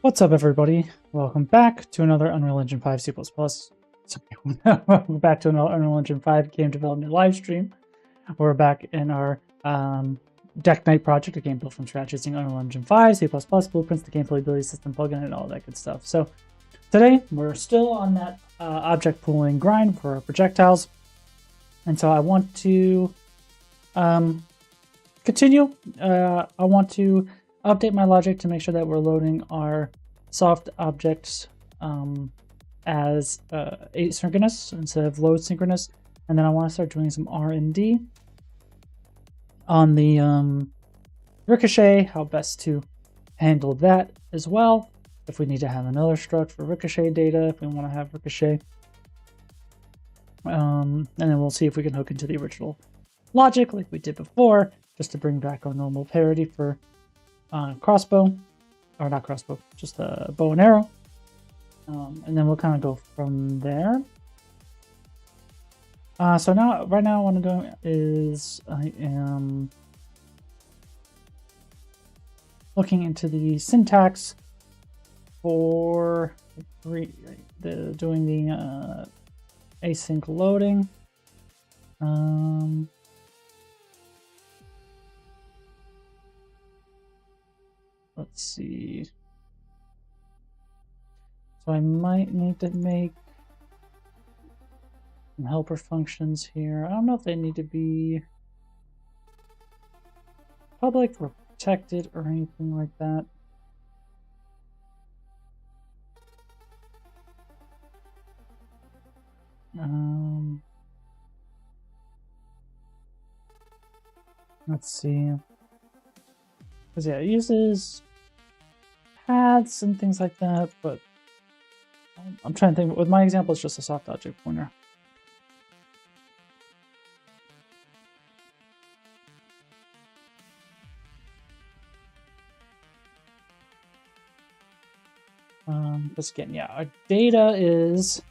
What's up, everybody? Welcome back to another Unreal Engine 5 C++. Sorry, welcome back to another Unreal Engine 5 game development live stream. We're back in our Deck Knight project, a game built from scratch using Unreal Engine 5, C++, blueprints, the game playability system plugin, and all that good stuff. So today, we're still on that object pooling grind for our projectiles. And so I want to continue. I want to update my logic to make sure that we're loading our soft objects as asynchronous instead of load synchronous. And then I want to start doing some R&D on the ricochet, how best to handle that as well. If we need to have another struct for ricochet data, if we want to have ricochet. And then we'll see if we can hook into the original logic like we did before, just to bring back our normal parity for crossbow, or not crossbow, just a bow and arrow. And then we'll kind of go from there. So now, right now, what I'm doing is I am looking into the syntax for doing the async loading. Let's see. So I might need to make some helper functions here. I don't know if they need to be public or protected or anything like that. Let's see. Because yeah, it uses paths and things like that, but I'm trying to think. With my example, it's just a soft object pointer. Because again, yeah, our data is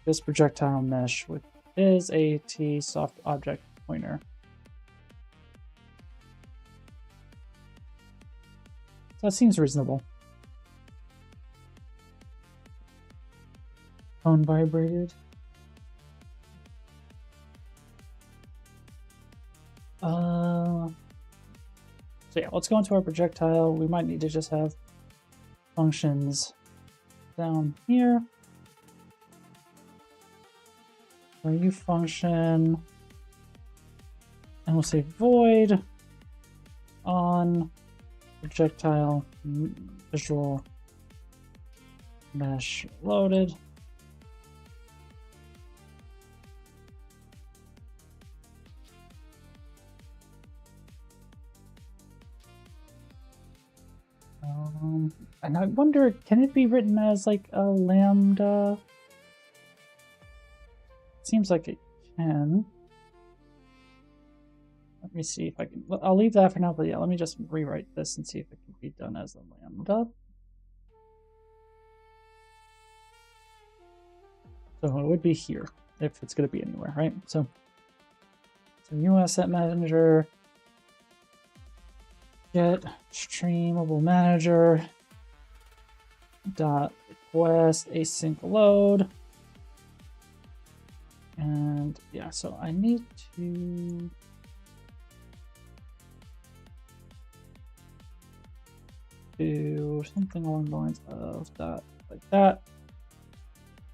this projectile mesh, which is a T soft object pointer. So that seems reasonable. Phone vibrated. So yeah, let's go into our projectile. We might need to just have functions down here. For you function, and we'll say void on projectile visual mesh loaded. And I wonder, can it be written as like a lambda? Seems like it can. Let me see if I can. I'll leave that for now, but yeah, let me just rewrite this and see if it can be done as a lambda. So it would be here if it's going to be anywhere, right? So US set manager, get streamable manager dot request async load. And yeah, so I need to do something along the lines of that, like that,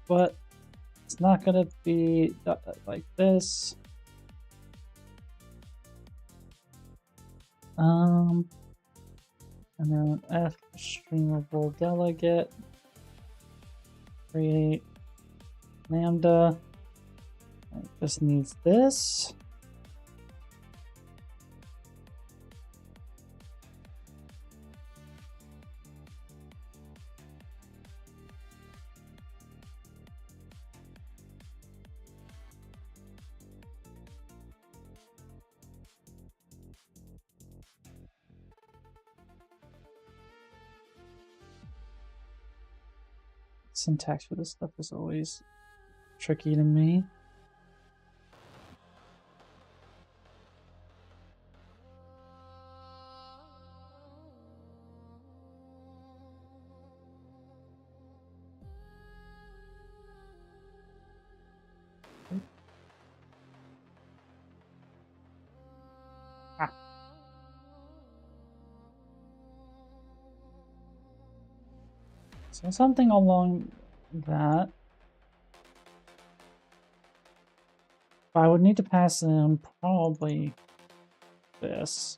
but it's not going to be like this. And then F streamable delegate create lambda. It just needs this. Syntax for this stuff is always tricky to me. So something along that. I would need to pass in probably this.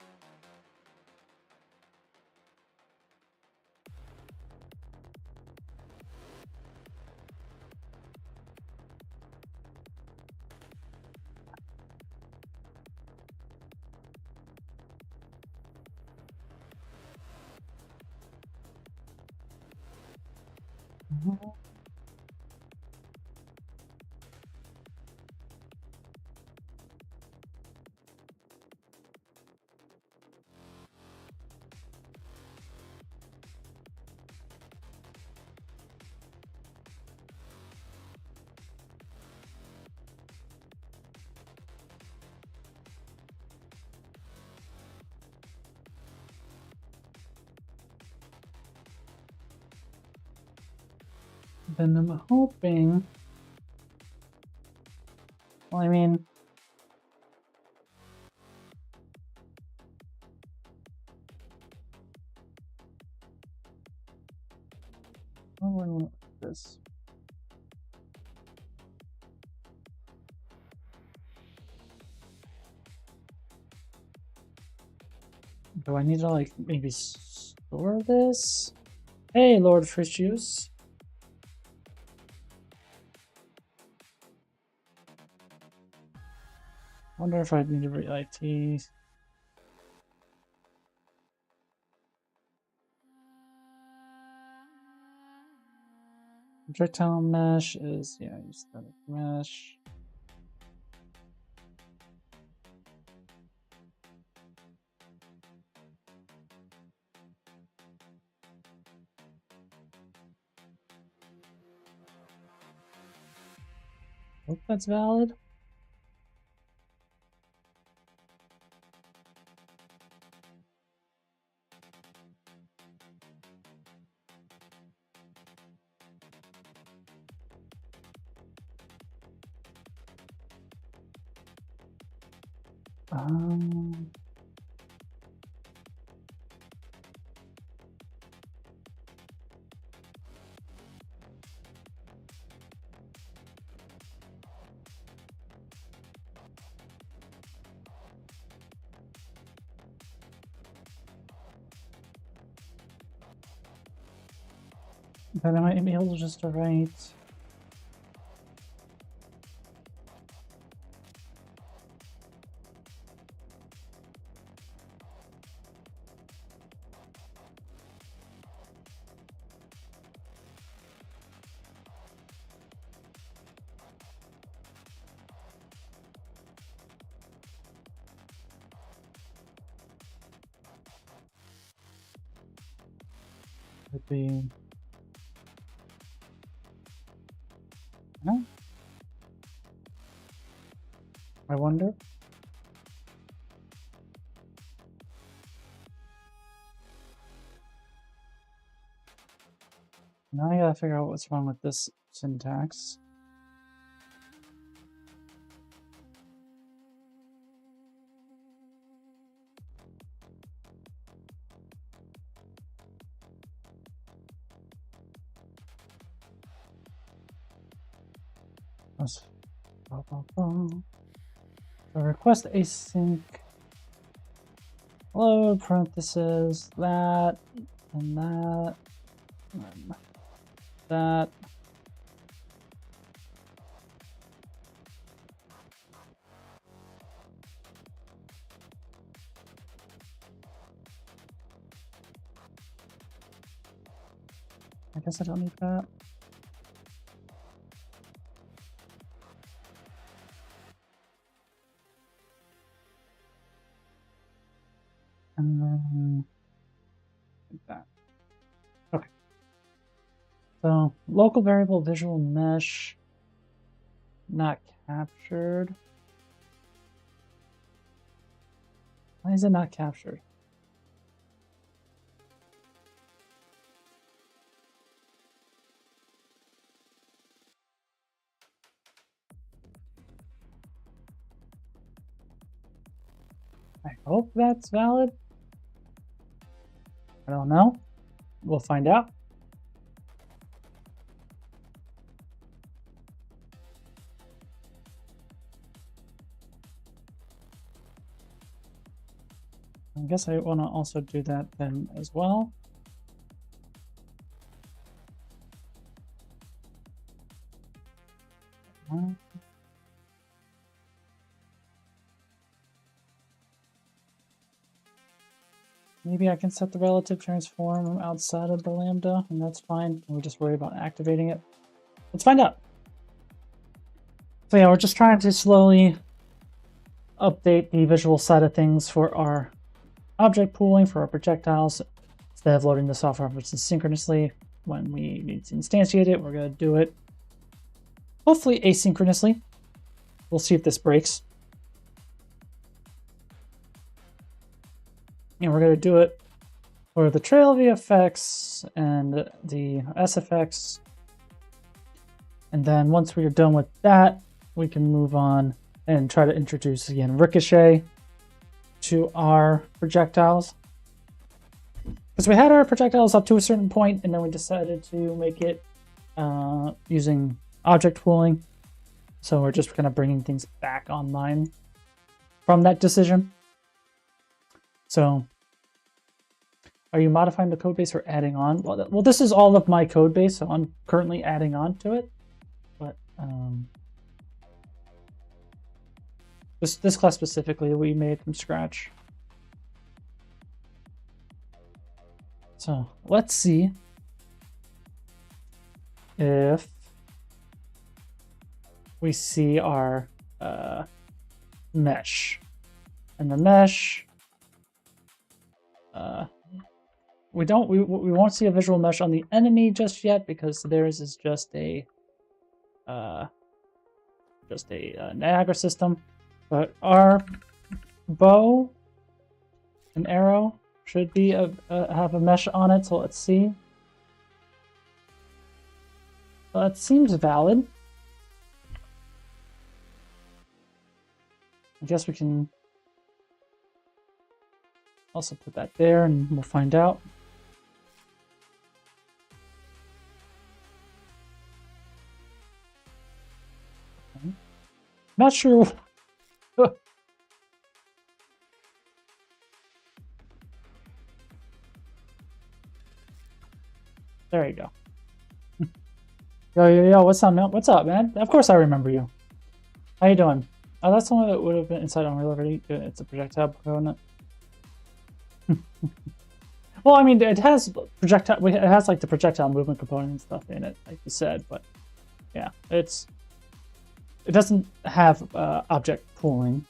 Then I'm hoping. Well, I mean, I want this. Do I need to like maybe store this? Hey, Lord Fish Juice. Wonder if I need to read IT. Projectile mesh is, yeah, use static mesh. Hope that's valid. Um, but I might be able to just write. Could be. No? I wonder. Now I gotta figure out what's wrong with this syntax. So request async load parentheses that and that and that. I guess I don't need that. And then like that. Okay. So local variable visual mesh not captured. Why is it not captured? I hope that's valid. I don't know. We'll find out. I guess I want to also do that then as well. Maybe I can set the relative transform outside of the lambda, and that's fine. We'll just worry about activating it. Let's find out. So yeah, we're just trying to slowly update the visual side of things for our object pooling, for our projectiles. Instead of loading the software references synchronously, when we need to instantiate it, we're going to do it hopefully asynchronously. We'll see if this breaks. And we're going to do it for the trail VFX and the SFX. And then once we are done with that, we can move on and try to introduce, again, ricochet to our projectiles. Because we had our projectiles up to a certain point, and then we decided to make it using object pooling. So we're just kind of bringing things back online from that decision. So are you modifying the code base or adding on? Well, this is all of my code base, so I'm currently adding on to it. But this class specifically we made from scratch. So let's see if we see our mesh. And the mesh, we won't see a visual mesh on the enemy just yet because theirs is just a Niagara system. But our bow and arrow should be have a mesh on it. So let's see. Well, that seems valid. I guess we can also put that there and we'll find out. Okay. Not sure. There you go. Yo, what's up, man? What's up, man? Of course I remember you. How you doing? Oh, that's the one that would have been inside Unreal already. It's a projectile component. Well, I mean, it has projectile. It has like the projectile movement component and stuff in it, like you said. But yeah, it doesn't have object pooling.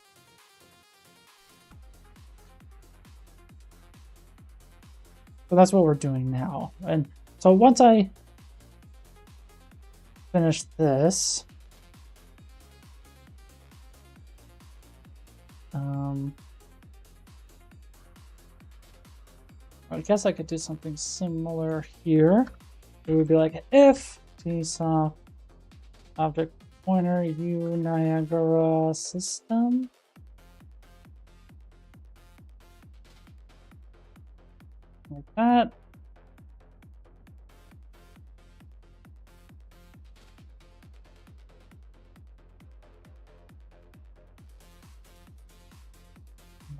So that's what we're doing now. And so once I finish this, I guess I could do something similar here. It would be like if tsoft object pointer u Niagara system. Like that.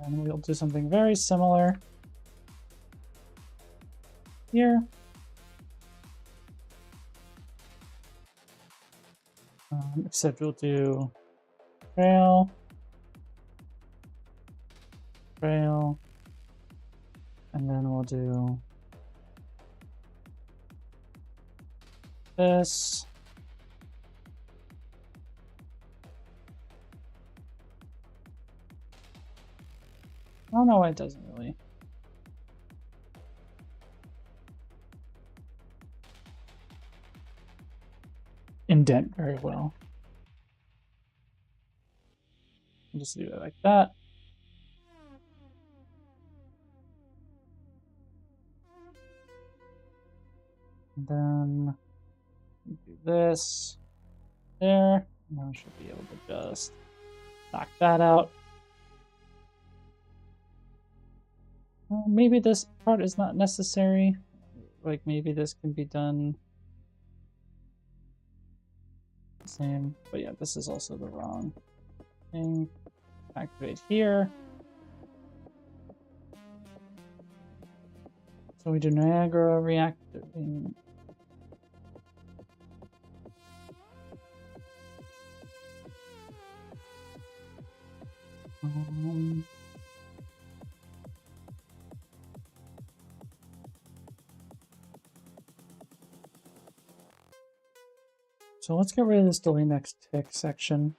And then we'll do something very similar here. Except we'll do trail, and then we'll do this. Oh no, it doesn't really. Indent very well. I'll just do it like that. And then do this there. Now I should be able to just knock that out. Maybe this part is not necessary. Like maybe this can be done the same. But yeah, this is also the wrong thing. Activate here. So we do Niagara reactor. So let's get rid of this delay next tick section.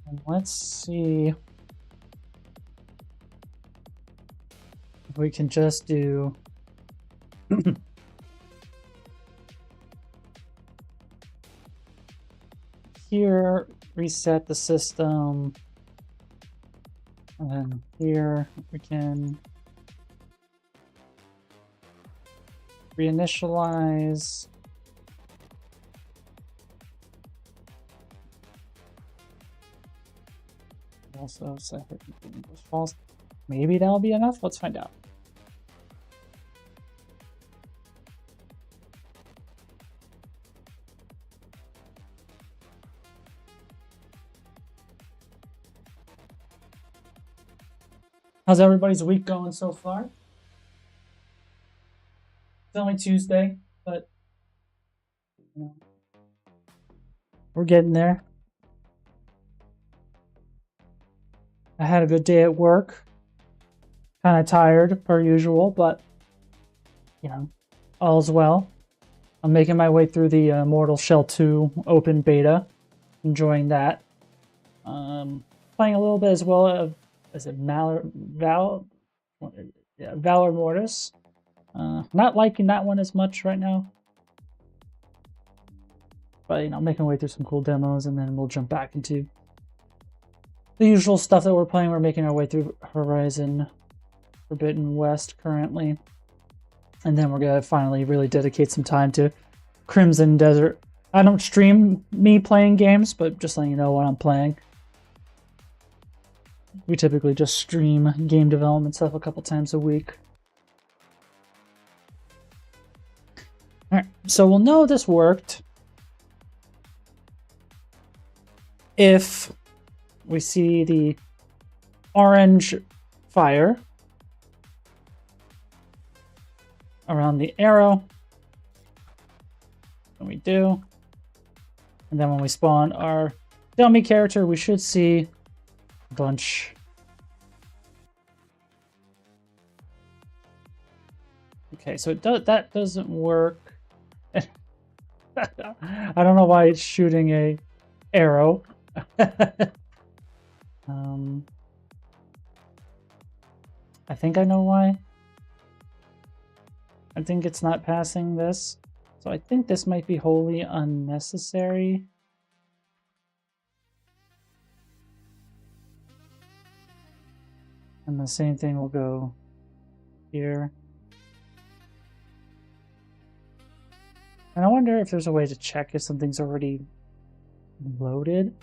And let's see if we can just do here, reset the system, and then here we can reinitialize. Also set her equals false. Maybe that'll be enough. Let's find out. How's everybody's week going so far? It's only Tuesday, but you know, we're getting there. I had a good day at work. Kind of tired per usual, but you know, all's well. I'm making my way through the Mortal Shell 2 open beta. Enjoying that. Playing a little bit as well of Valor Mortis. Not liking that one as much right now. But you know, making my way through some cool demos, and then we'll jump back into the usual stuff that we're playing. We're making our way through Horizon Forbidden West currently. And then we're going to finally really dedicate some time to Crimson Desert. I don't stream me playing games, but just letting you know what I'm playing. We typically just stream game development stuff a couple times a week. Alright, so we'll know this worked if we see the orange fire around the arrow, and we do. And then when we spawn our dummy character, we should see a bunch. Okay, so that doesn't work. I don't know why it's shooting a arrow. I think I know why. I think it's not passing this. So I think this might be wholly unnecessary. And the same thing will go here. And I wonder if there's a way to check if something's already loaded.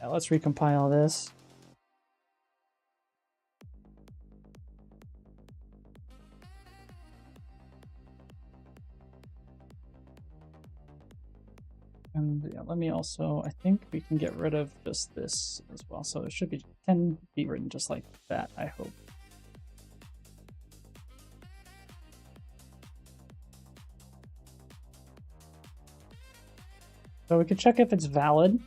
Now let's recompile this. And yeah, let me also, I think we can get rid of just this as well. So it can be written just like that, I hope. So we can check if it's valid.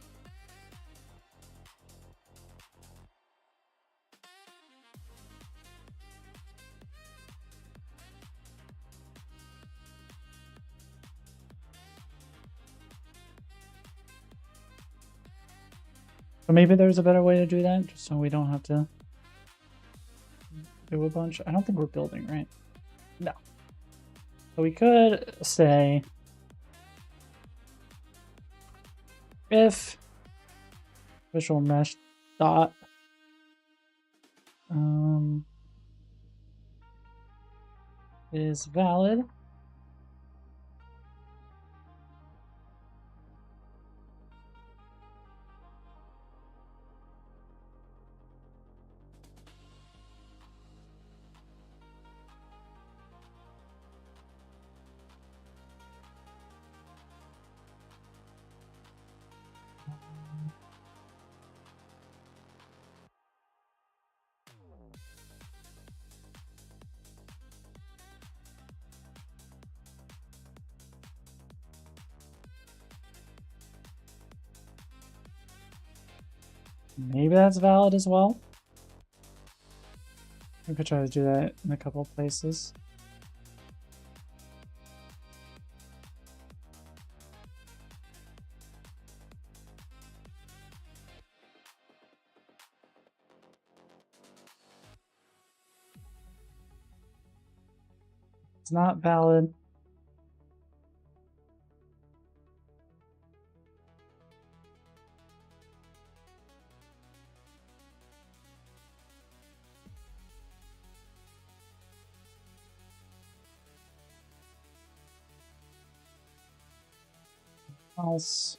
So maybe there's a better way to do that, just so we don't have to do a bunch. I don't think we're building, right? No. So we could say if visual mesh dot is valid, Maybe that's valid as well. I could try to do that in a couple of places. It's not valid. Else.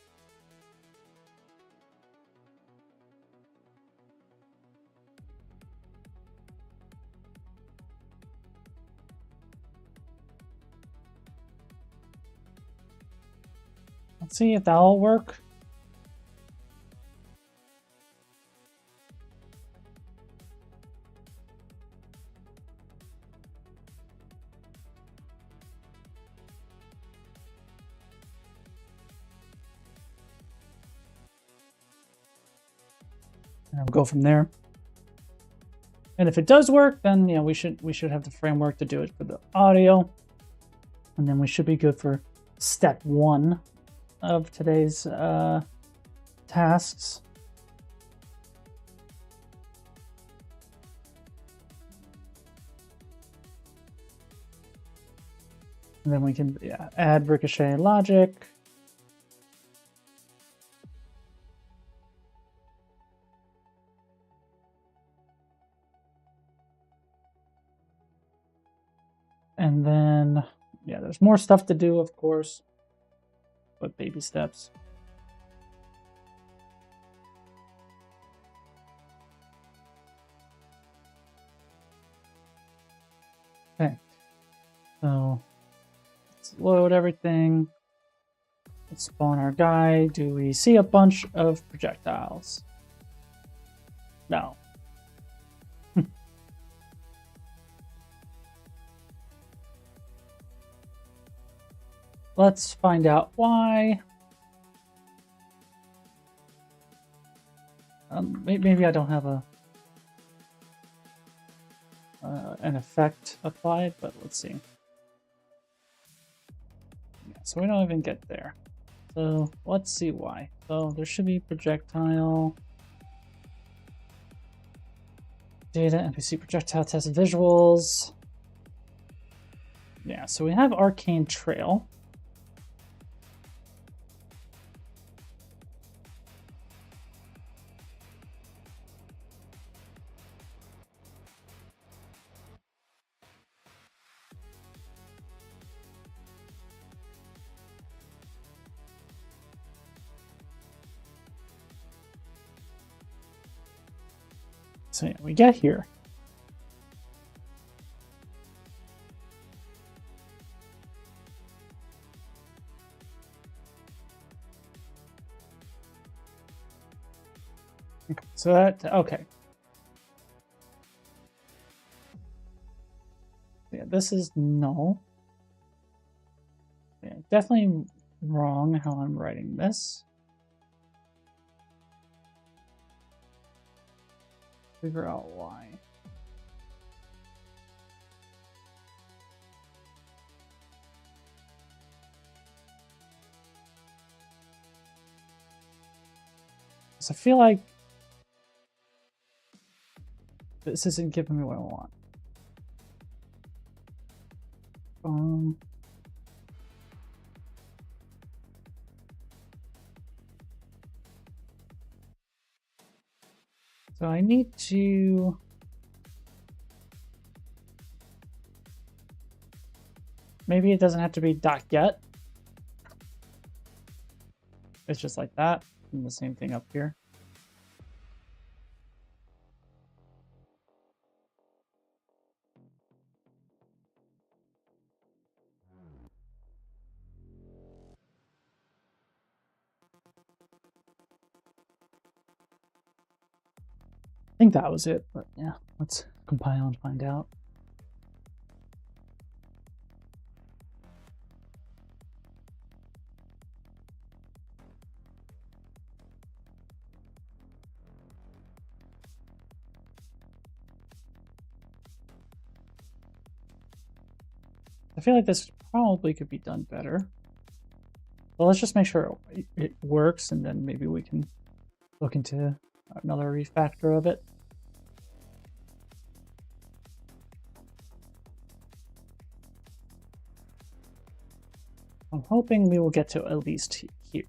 Let's see if that'll work. And we'll go from there. And if it does work, then yeah, we should have the framework to do it for the audio. And then we should be good for step 1 of today's tasks. And then we can add ricochet logic. And then, yeah, there's more stuff to do, of course, but baby steps. Okay, so let's load everything. Let's spawn our guy. Do we see a bunch of projectiles? No. Let's find out why. Maybe I don't have an effect applied, but let's see. Yeah, so we don't even get there. So let's see why. So there should be projectile data, NPC projectile test visuals. Yeah, so we have arcane trail. So yeah, we get here. Okay, so that, okay. Yeah, this is null. Yeah, definitely wrong how I'm writing this. Figure out why. So I feel like this isn't giving me what I want. So I need to maybe it doesn't have to be .get. It's just like that, and the same thing up here. I think that was it, but yeah, let's compile and find out. I feel like this probably could be done better. But let's just make sure it works, and then maybe we can look into another refactor of it. I'm hoping we will get to at least here.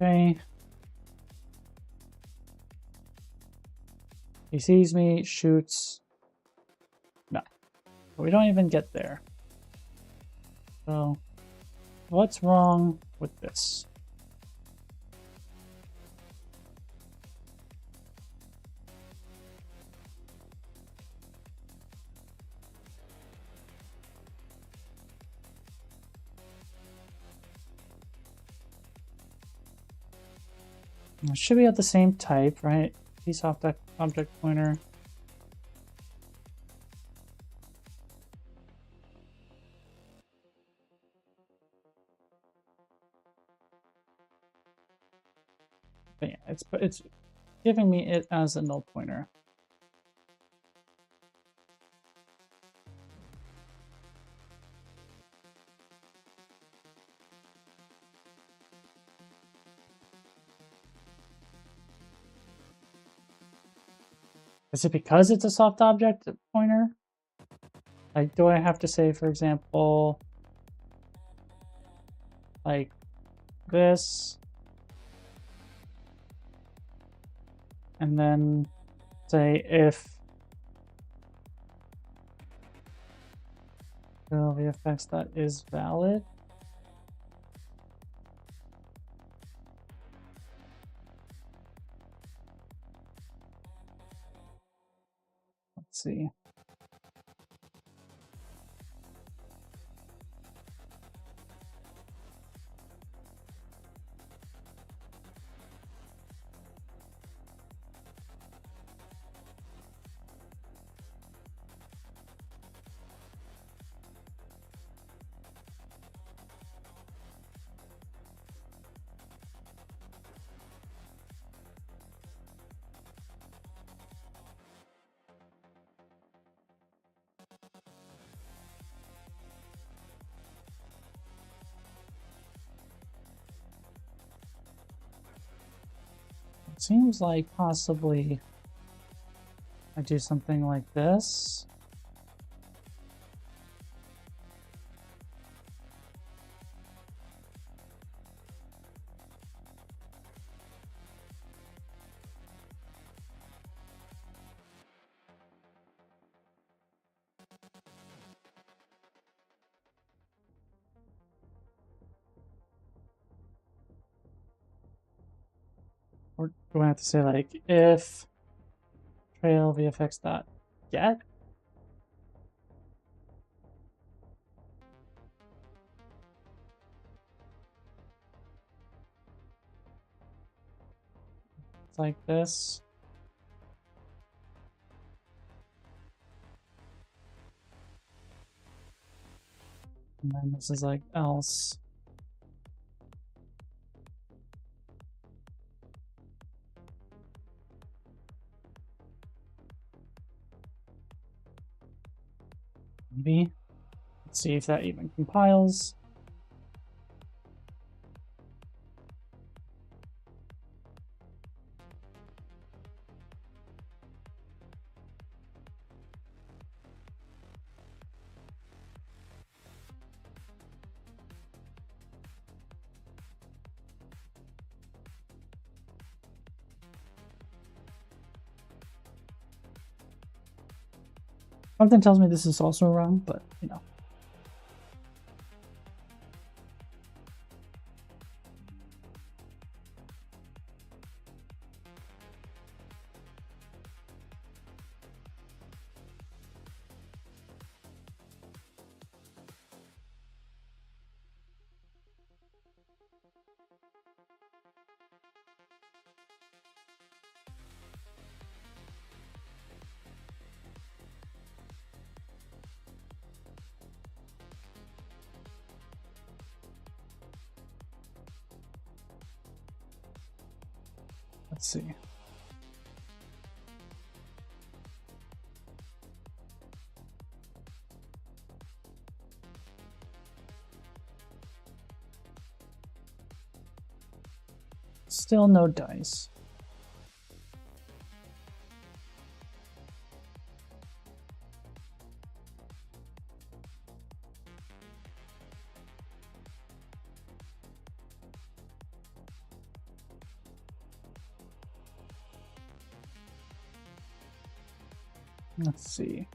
Okay. He sees me, shoots. No. We don't even get there. So, what's wrong with this? It should be at the same type, right? Piece object pointer. But yeah, it's giving me it as a null pointer. Is it because it's a soft object pointer? Like, do I have to say, for example, like this, and then say if VFX that is valid? Let's see. It seems like possibly I do something like this. Or do I have to say like if trail VFX dot get? It's like this. And then this is like else. Maybe. Let's see if that even compiles. Something tells me this is also wrong, but you know. Let's see. Still no dice. Let's see.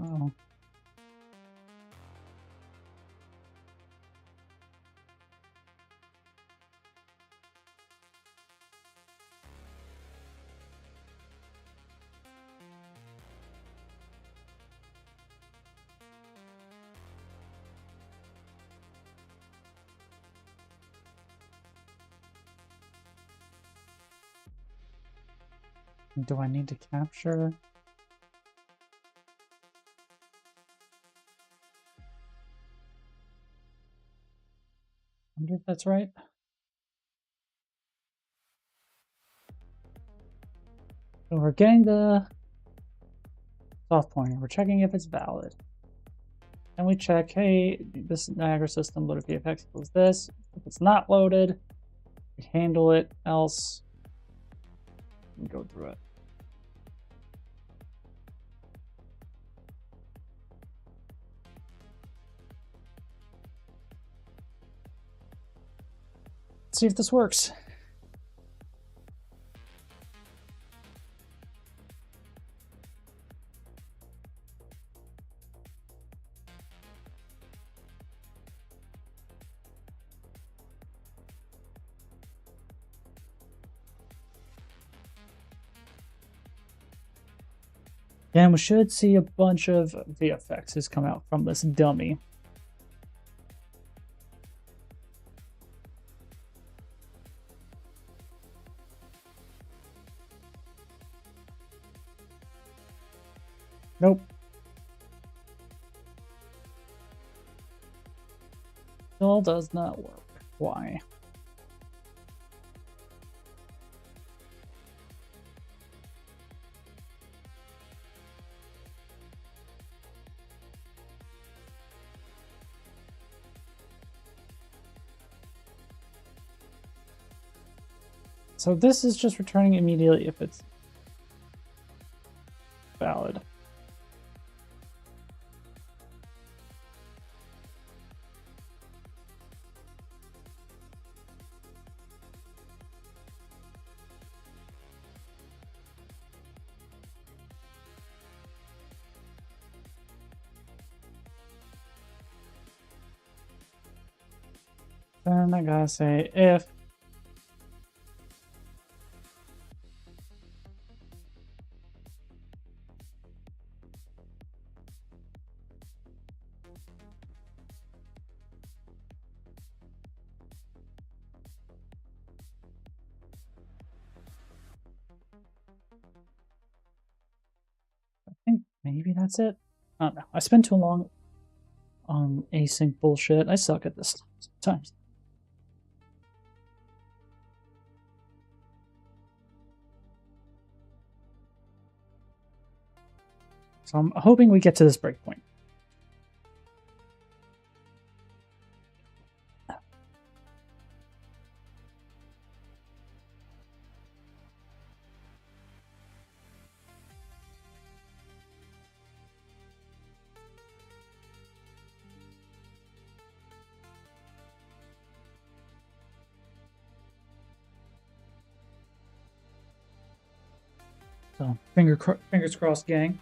Oh. Do I need to capture? I wonder if that's right. So we're getting the soft pointer. We're checking if it's valid. And we check, hey, this Niagara system loaded VFX equals this. If it's not loaded, we handle it, else we go through it. Let's see if this works. And we should see a bunch of VFXs come out from this dummy. Nope. Still does not work. Why? So this is just returning immediately if it's valid. Then I gotta say if I think maybe that's it. I don't know. I spent too long on async bullshit. I suck at this sometimes. So I'm hoping we get to this breakpoint. So fingers crossed, gang.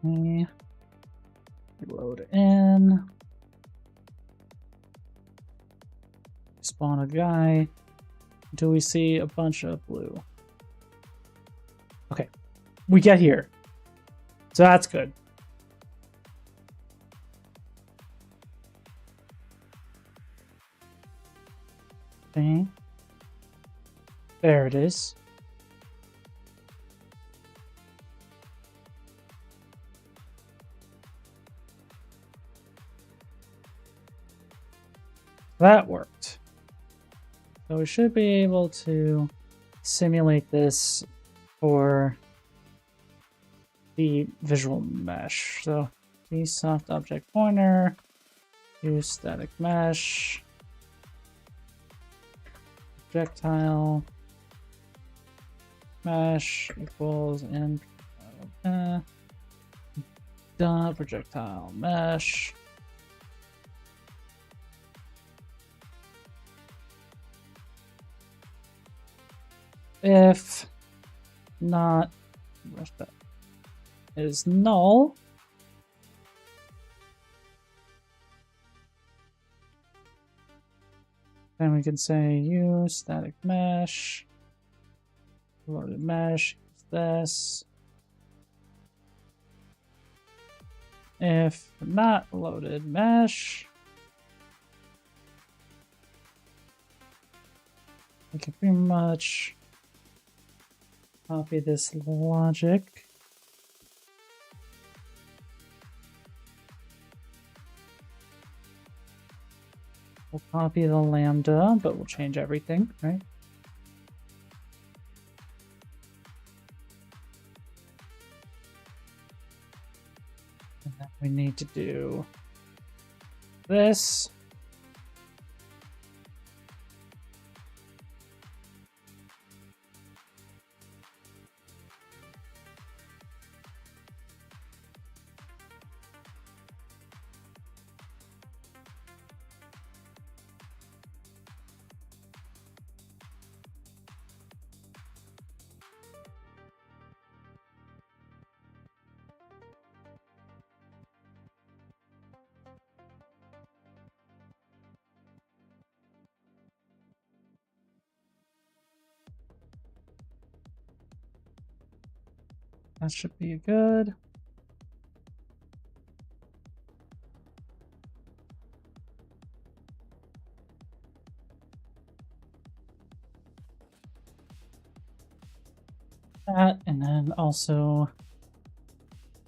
We load in. Spawn a guy until we see a bunch of blue. Okay, we get here. So that's good. Okay. There it is. That worked. So we should be able to simulate this for the visual mesh. So the soft object pointer, use static mesh, projectile mesh equals and dot projectile mesh. If not, that is null. Then we can say use static mesh, loaded mesh, this. If not loaded mesh, we can pretty much copy this logic. We'll copy the lambda, but we'll change everything, right? And then we need to do this. That should be good. That, and then also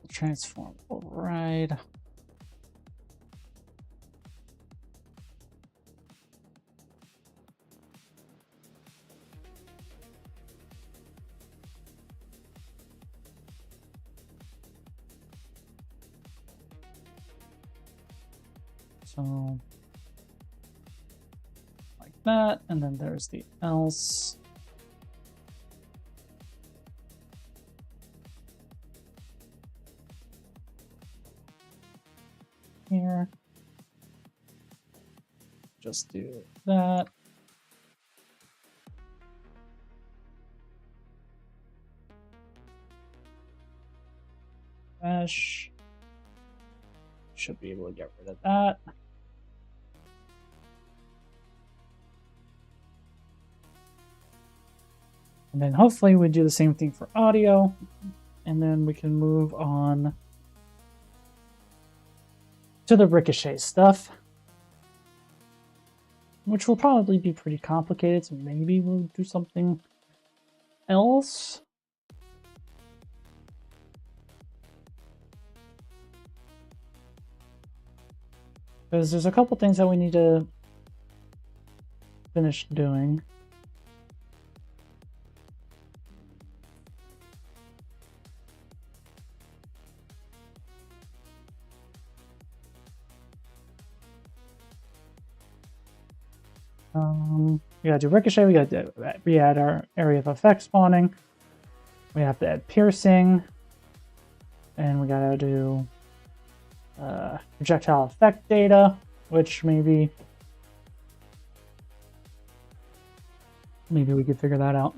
transform override. So like that, and then there's the else. Here. Just do that. Mesh. Should be able to get rid of that. And then hopefully we do the same thing for audio, and then we can move on to the ricochet stuff, which will probably be pretty complicated, so maybe we'll do something else. Because there's a couple things that we need to finish doing. We gotta do ricochet, we gotta re-add our area of effect spawning, we have to add piercing, and we gotta do projectile effect data, which maybe we could figure that out.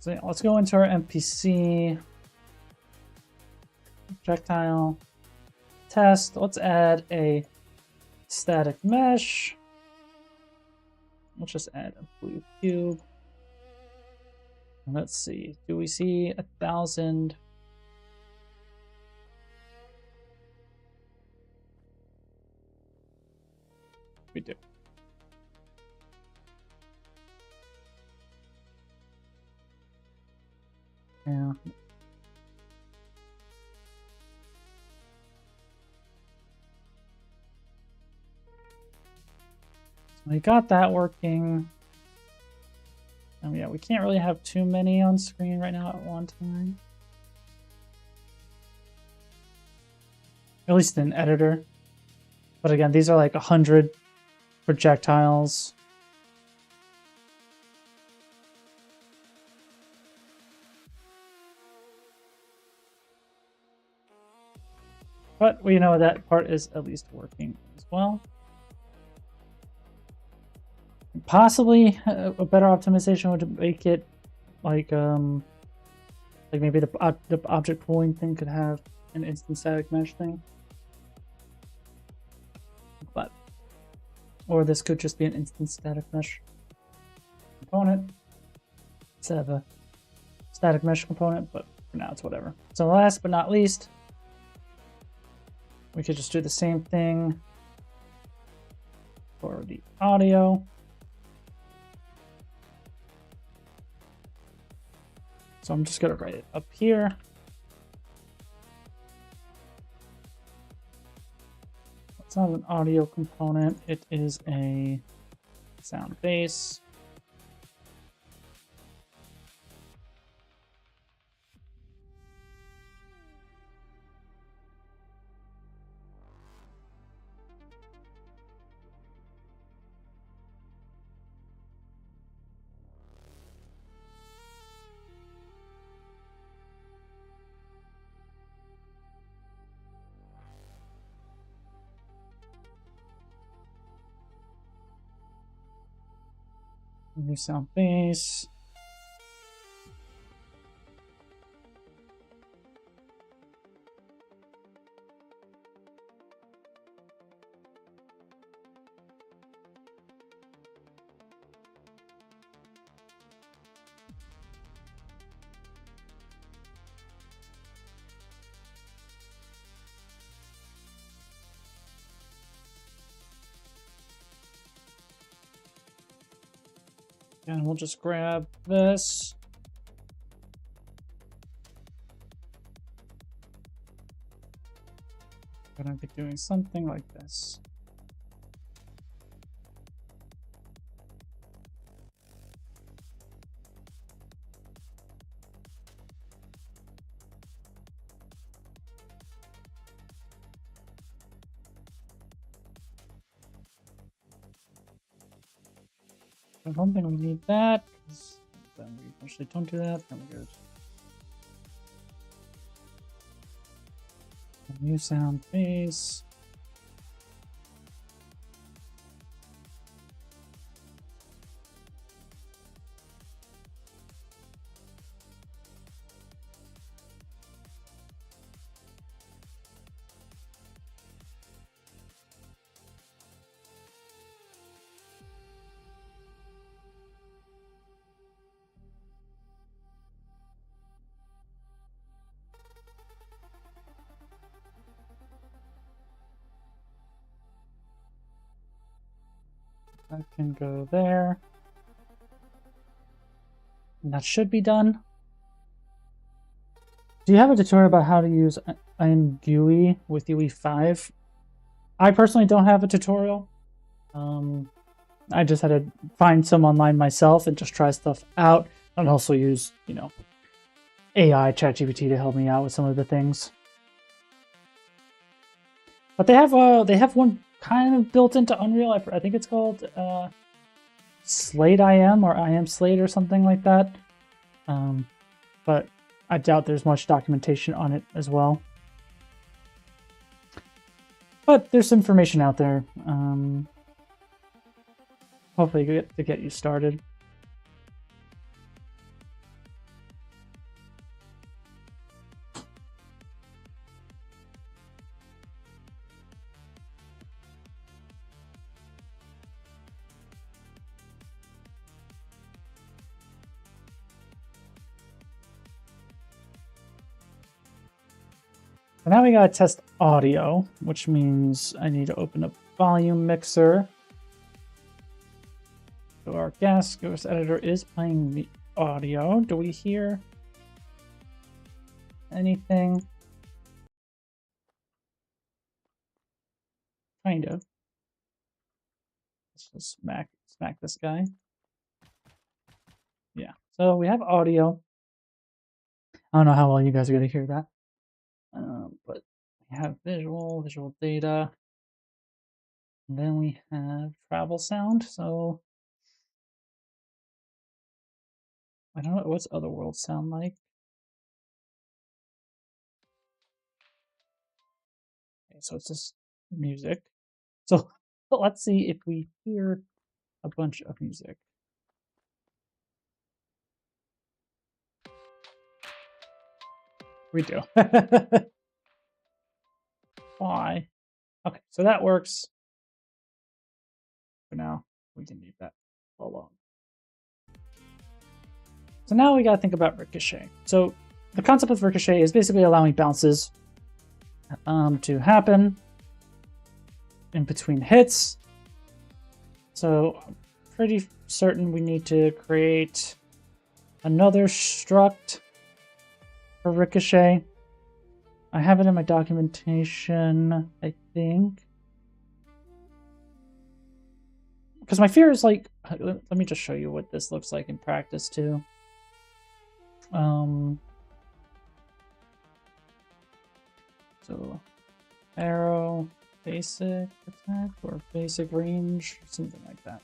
So yeah, let's go into our MPC projectile test. Let's add a static mesh. Let's just add a blue cube. And let's see, do we see 1,000? We do. Yeah. So we got that working. And yeah, we can't really have too many on screen right now at one time. At least in editor. But again, these are like 100 projectiles. But we know that part is at least working as well. Possibly a better optimization would make it like maybe the object pooling thing could have an instant static mesh thing. But or this could just be an instant static mesh component instead of a static mesh component, but for now it's whatever. So last but not least, we could just do the same thing for the audio. So I'm just going to write it up here. It's not an audio component, it is a sound base. New sound base. And we'll just grab this. I'm gonna be doing something like this. I don't think we need that, because then we actually don't do that. Then we go to new sound base. That can go there. And that should be done. Do you have a tutorial about how to use IMGUI with UE5? I personally don't have a tutorial. I just had to find some online myself and just try stuff out, and also use, you know, AI ChatGPT to help me out with some of the things. But they have one kind of built into Unreal. I think it's called Slate IM or IM Slate or something like that. But I doubt there's much documentation on it as well. But there's information out there. Hopefully to get you started. So now we gotta test audio, which means I need to open up volume mixer. So our gas ghost editor is playing the audio. Do we hear anything? Kind of. Let's just smack this guy. Yeah. So we have audio. I don't know how well you guys are gonna hear that, but we have visual data, and then we have travel sound. So I don't know what's other worlds sound like. Okay, so it's just music. So let's see if we hear a bunch of music. We do. Why? Okay, so that works. For now, we can leave that alone. So now we got to think about ricochet. So the concept of ricochet is basically allowing bounces to happen in between hits. So I'm pretty certain we need to create another struct for ricochet. I have it in my documentation, I think. Because my fear is like, let me just show you what this looks like in practice too. So arrow, basic attack, or basic range, something like that.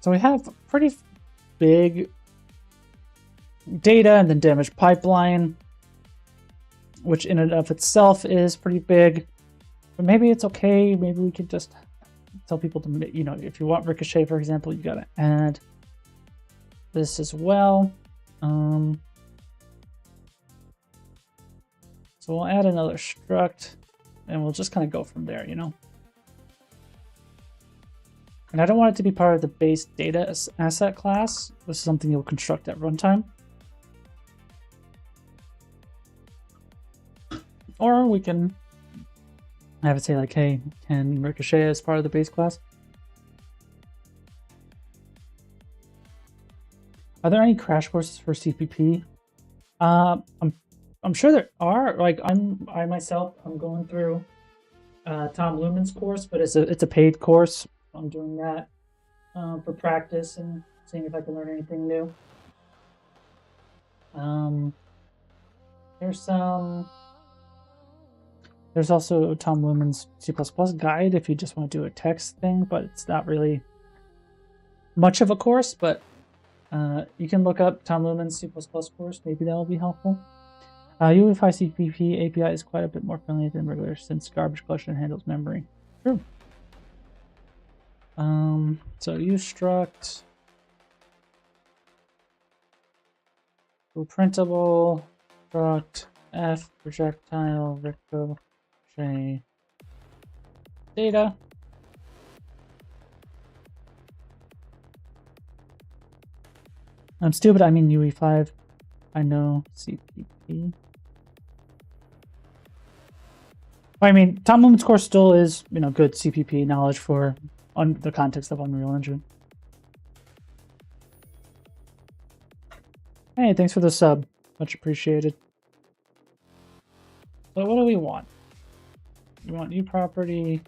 So we have pretty big data and then damage pipeline, which in and of itself is pretty big. But maybe it's okay. Maybe we could just tell people to, you know, if you want ricochet, for example, you got to add this as well. So we'll add another struct and we'll just kind of go from there, you know. And I don't want it to be part of the base data asset class. This is something you'll construct at runtime. Or we can have it say like, hey, can ricochet as part of the base class? Are there any crash courses for CPP? I'm sure there are. Like I myself, I'm going through Tom Lumen's course, but it's a paid course. I'm doing that for practice and seeing if I can learn anything new. There's also Tom Lumen's C++ guide if you just want to do a text thing, but it's not really much of a course, but you can look up Tom Lumen's C++ course. Maybe that'll be helpful. UEFI CPP API is quite a bit more friendly than regular since garbage collection handles memory. True. So use struct, printable, struct, f, projectile, ricochet, data. I'm stupid, I mean UE5. I know CPP. I mean, Tom Lumen's course still is, you know, good CPP knowledge for the context of Unreal Engine. Hey, thanks for the sub. Much appreciated. So what do we want? We want new property,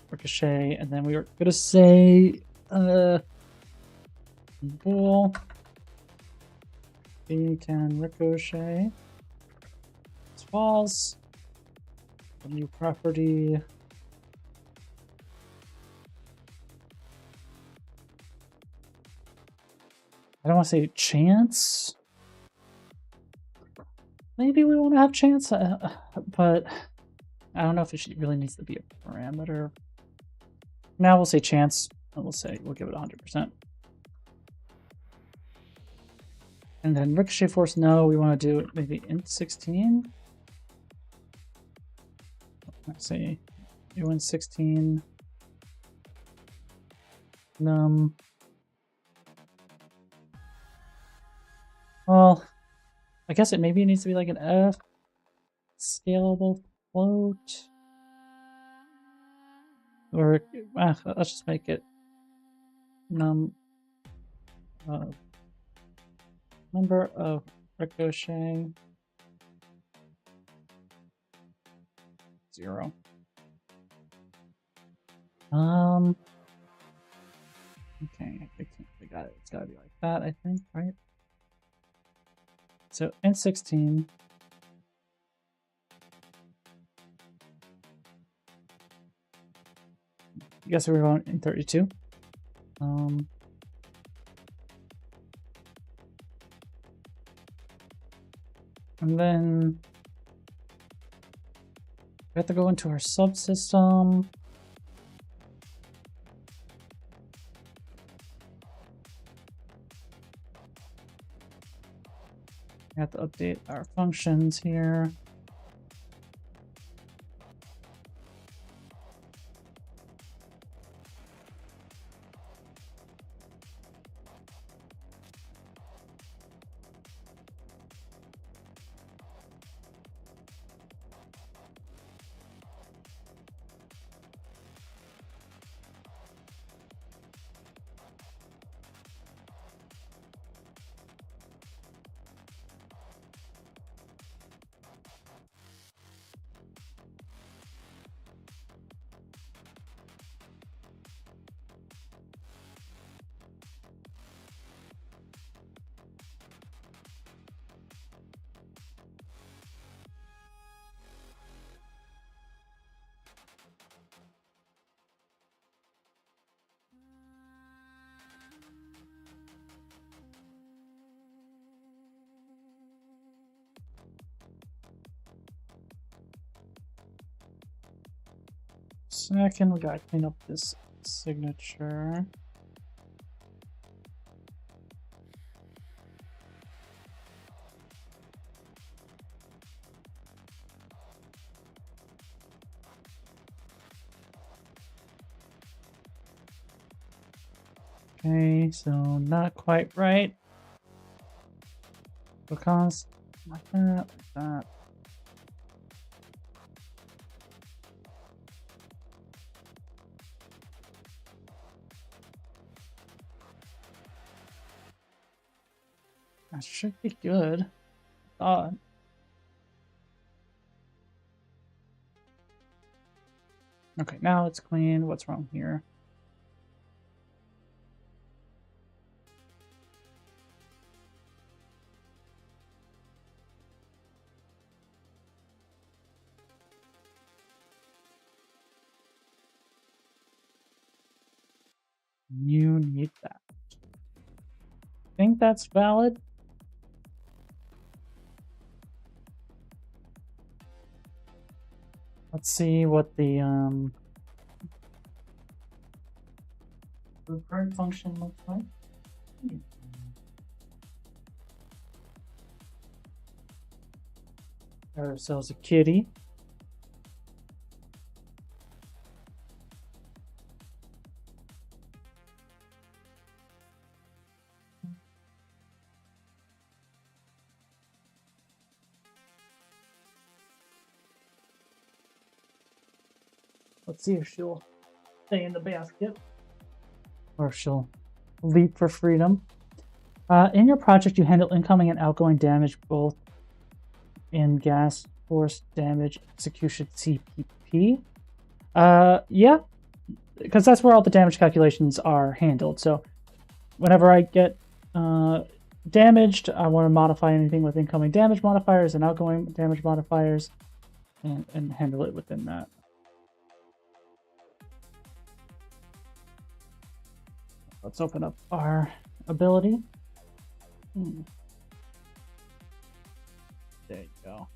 ricochet, and then we are going to say bool B can ricochet. It's false. A new property. I don't want to say chance. Maybe we want to have chance, but I don't know if it really needs to be a parameter. Now we'll say chance, and we'll give it 100%. And then ricochet force, no, we want to do it maybe int 16. Let's say int 16 num. I guess maybe it needs to be like an F scalable float. Or let's just make it number of ricochet 0. Okay, we got it. It's gotta be like that, I think, right? So in 16. I guess we're going in 32. And then we have to go into our subsystem. We have to update our functions here. Second, we gotta clean up this signature. Okay, so not quite right. Because like that, like that. That should be good. Okay, now it's clean. What's wrong here? You need that. I think that's valid. Let's see what the current function looks like. Got ourselves a kitty. Let's see if she'll stay in the basket or if she'll leap for freedom. In your project, you handle incoming and outgoing damage both in gas force damage execution CPP. Yeah, because that's where all the damage calculations are handled. So whenever I get damaged, I want to modify anything with incoming damage modifiers and outgoing damage modifiers and handle it within that. Let's open up our ability. There you go.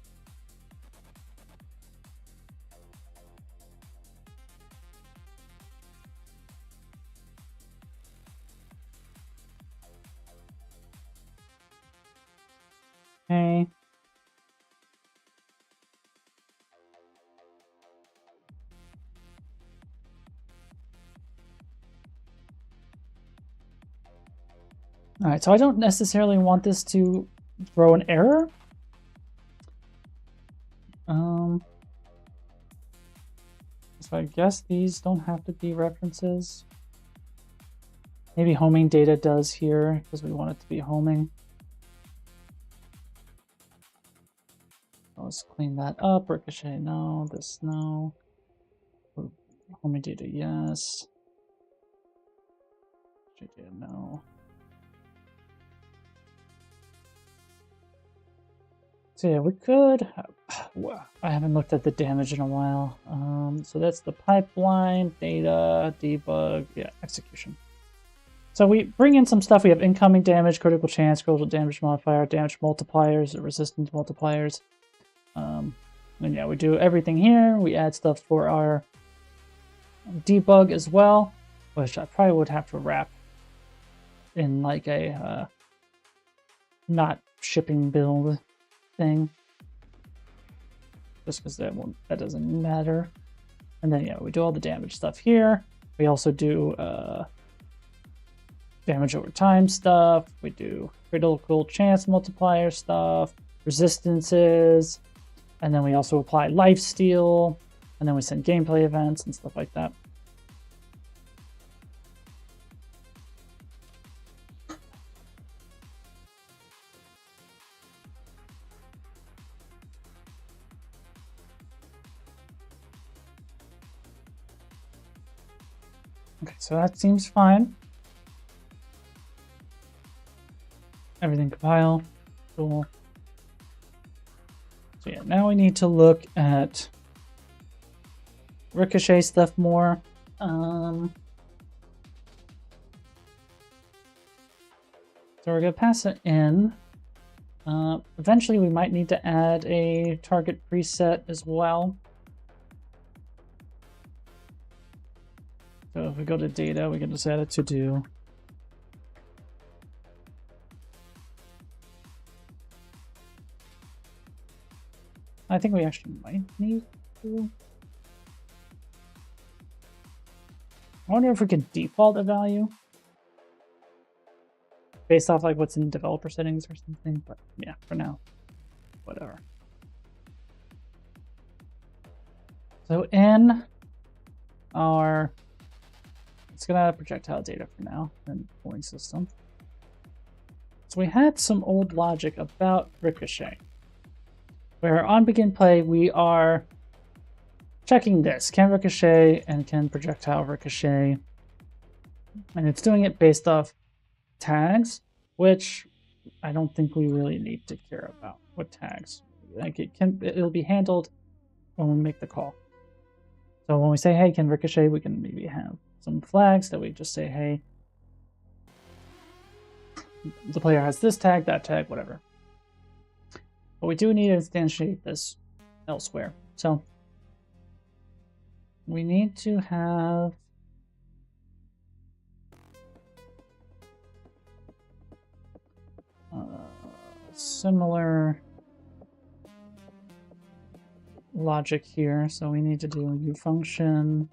Okay. All right, so I don't necessarily want this to throw an error. So I guess these don't have to be references. Maybe homing data does here because we want it to be homing. Let's clean that up. Ricochet, no. This, no. Homing data, yes. Ricochet data, no. So yeah, we could. I haven't looked at the damage in a while. So that's the pipeline, data, debug, yeah, execution. So we bring in some stuff. We have incoming damage, critical chance, critical damage modifier, damage multipliers, resistance multipliers. And yeah, we do everything here. We add stuff for our debug as well, which I probably would have to wrap in like a not shipping build thing, just because that doesn't matter. And then yeah, we do all the damage stuff here. We also do damage over time stuff. We do critical chance multiplier stuff, resistances, and then we also apply lifesteal, and then we send gameplay events and stuff like that. Okay, so that seems fine. Everything compile. Cool. So yeah, now we need to look at ricochet stuff more. So we're going to pass it in. Eventually we might need to add a target preset as well. So if we go to data, we can just add a to do. I think we actually might need to. I wonder if we can default a value based off like what's in developer settings or something, but yeah, for now, whatever. So in our, it's gonna have projectile data for now and polling system. So we had some old logic about ricochet, where on begin play we are checking this: can ricochet and can projectile ricochet, and it's doing it based off tags, which I don't think we really need to care about. What tags? Like it'll be handled when we make the call. So when we say, hey, can ricochet, we can maybe have some flags that we just say, hey, the player has this tag, that tag, whatever. But we do need to instantiate this elsewhere. So we need to have similar logic here. So we need to do a u function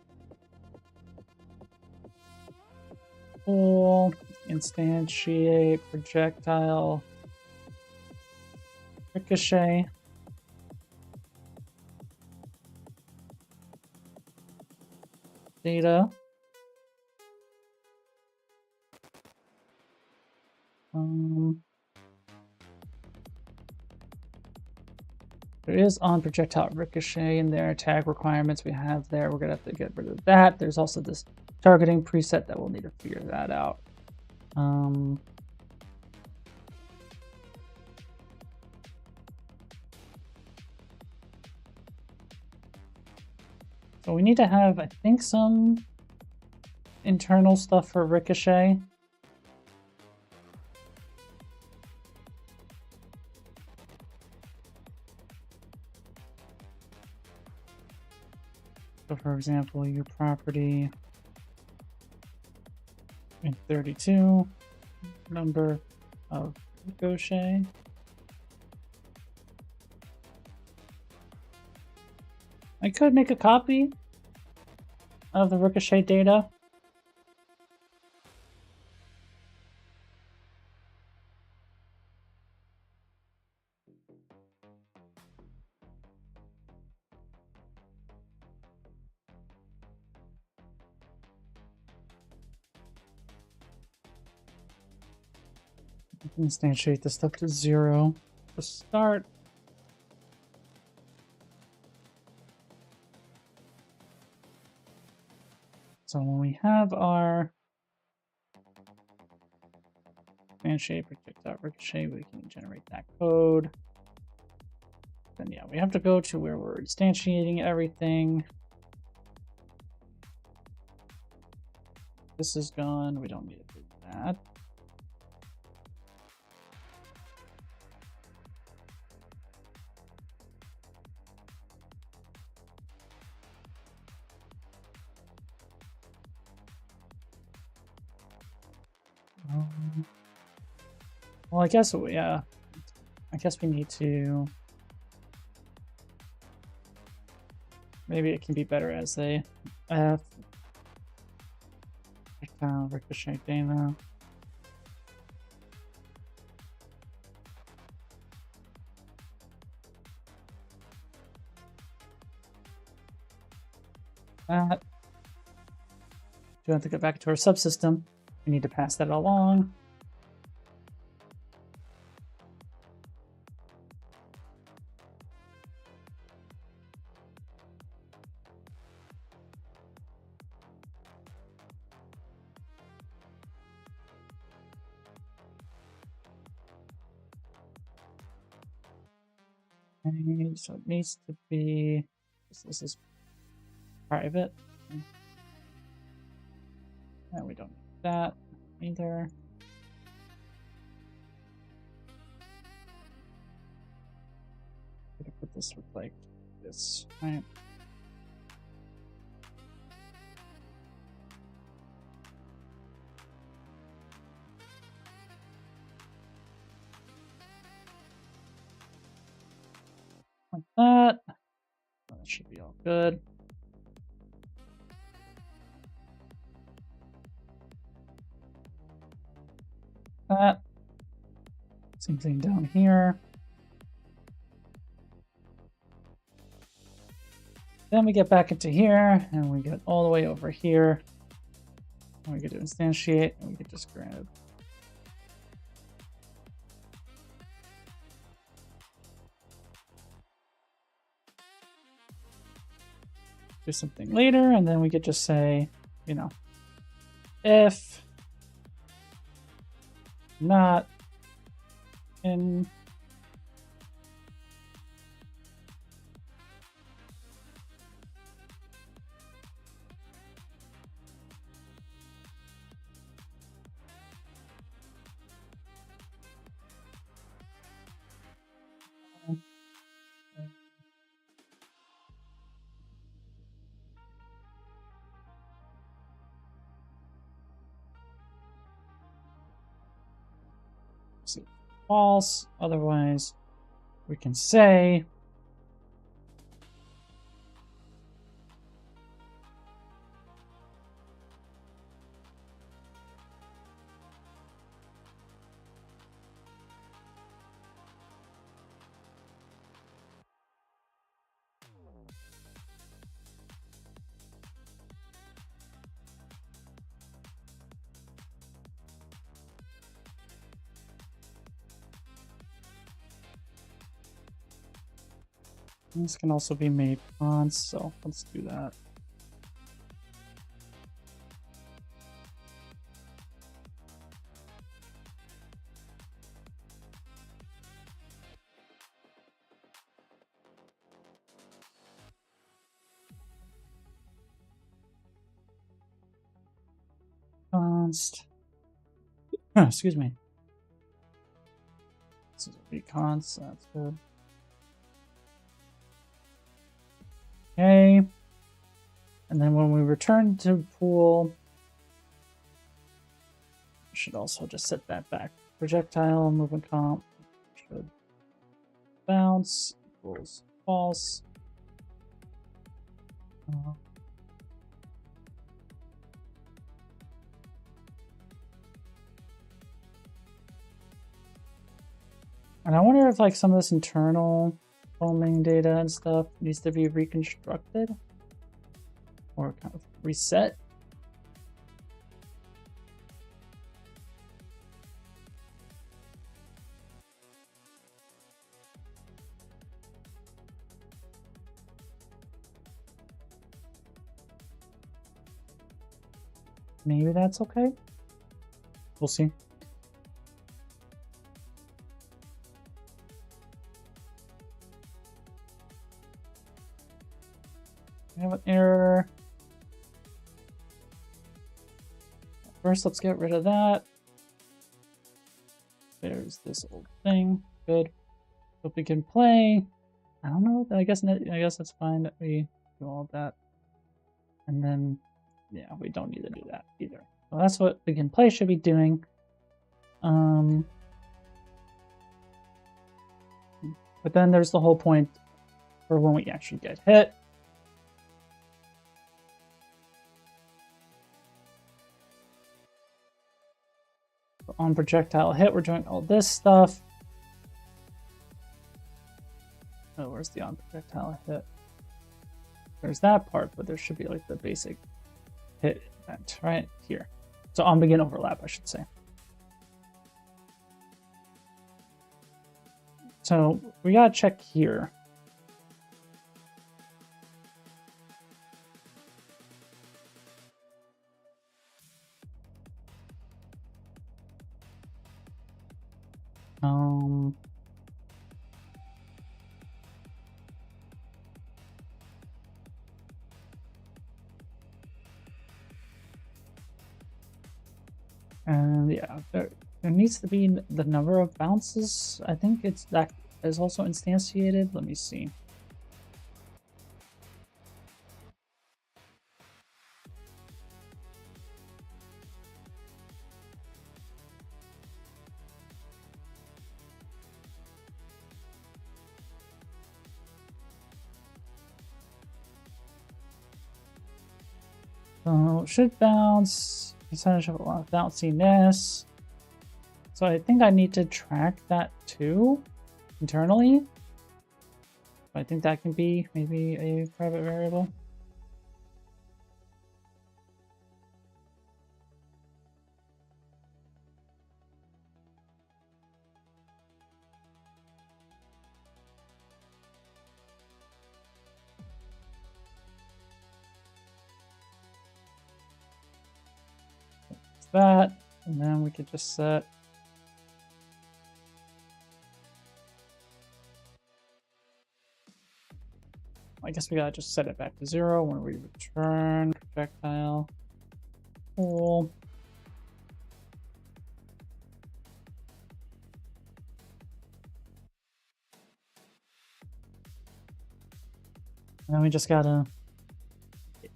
pull instantiate projectile ricochet. Data. There is on projectile ricochet in there, tag requirements we have there. We're gonna have to get rid of that. There's also this targeting preset that we'll need to figure that out. So we need to have, I think, some internal stuff for ricochet. So for example, your property in 32, number of ricochet. I could make a copy of the ricochet data. Instantiate this stuff to 0 to start. So when we have our instantiate projectile ricochet, we can generate that code. Then yeah, we have to go to where we're instantiating everything. This is gone. We don't need to do that. Well, I guess we need to. Maybe it can be better as a F. Ricochet data. That. Do have to get back to our subsystem. We need to pass that along. Okay, so it needs to be. This is private. And we don't need that either. I'm gonna put this with like this, right? Like that. That should be all good. That. Same thing down here. Then we get back into here, and we get all the way over here. And we get to instantiate, and we can just grab. Do something later, and then we could just say, you know, if not in false, otherwise we can say this can also be made const, so let's do that. Const. Excuse me. This is a const, so that's good. Okay. And then when we return to pool, we should also just set that back. Projectile movement comp should bounce equals false. And I wonder if like some of this internal foaming data and stuff needs to be reconstructed or kind of reset. maybe that's okay. We'll see. We have an error. First, let's get rid of that. There's this old thing. Good. Hope we can play. I don't know. I guess that's fine that we do all that. And then, yeah, we don't need to do that either. So that's what begin play should be doing. But then there's the whole point for when we actually get hit. So on projectile hit, we're doing all this stuff. Oh, where's the on projectile hit? There's that part, but there should be like the basic hit event right here. So on begin overlap, I should say. So we gotta check here. And yeah, there needs to be the number of bounces. I think it's that is also instantiated. Let me see. So should bounce, percentage of bounciness. So I think I need to track that too internally. I think that can be maybe a private variable. That, and then we could just set I guess we gotta just set it back to 0 when we return projectile. Cool. And then we just gotta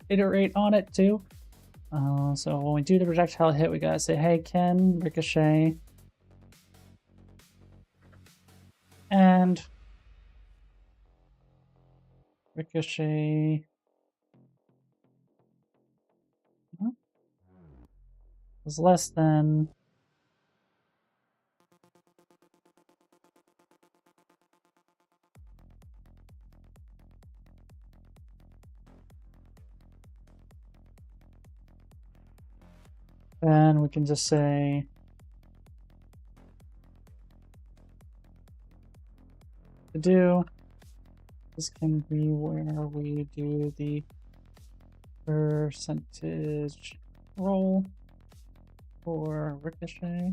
iterate on it too. So when we do the projectile hit, we gotta say, hey, can ricochet and ricochet is less than then we can just say to do. This can be where we do the percentage roll for ricochet.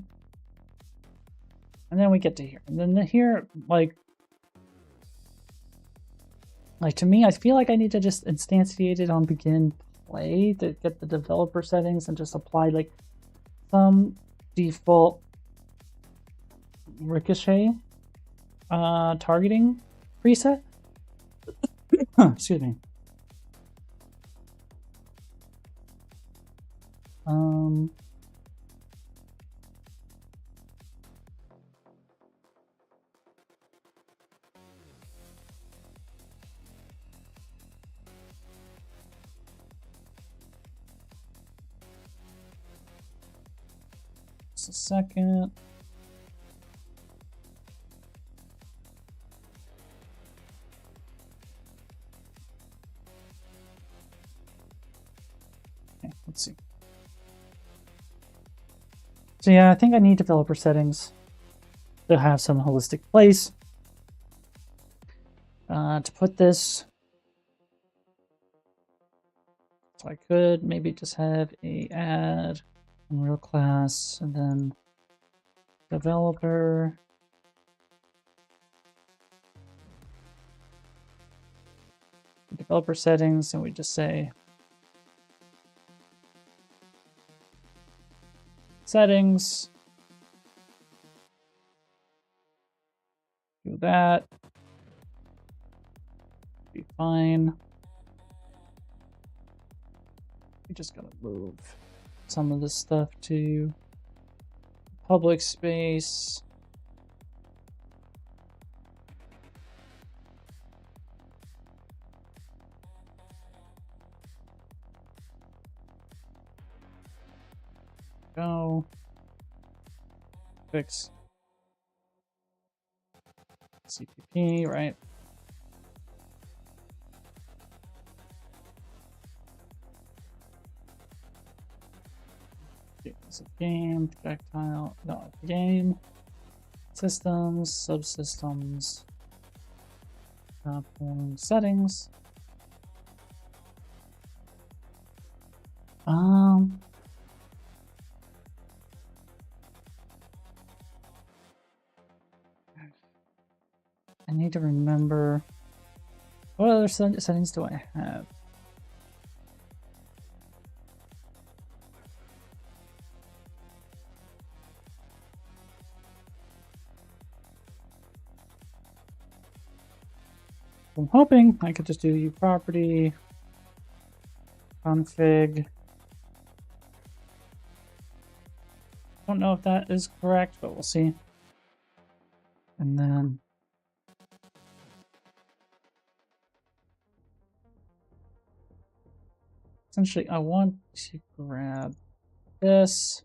And then we get to here. And then here, like to me, I feel like I need to just instantiate it on begin play to get the developer settings and just apply like some default ricochet targeting preset. Excuse me. Just a second. Okay, let's see. So yeah, I think I need developer settings to have some holistic place. To put this So I could maybe just have a add Unreal class and then developer. Developer settings, and we just say settings. Do that. Be fine. We just gotta move some of this stuff to public space. Go. Fix CPP, right? It's a game, projectile, no, game, systems, subsystems, settings. I need to remember what other settings do I have? I'm hoping I could just do uProperty config. Don't know if that is correct, but we'll see. And then essentially I want to grab this.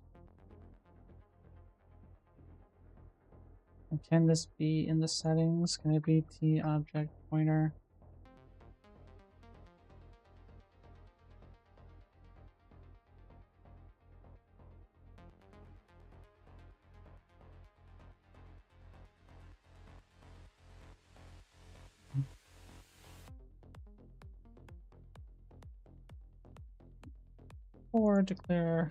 And can this be in the settings? Can it be T object pointer? Or declare.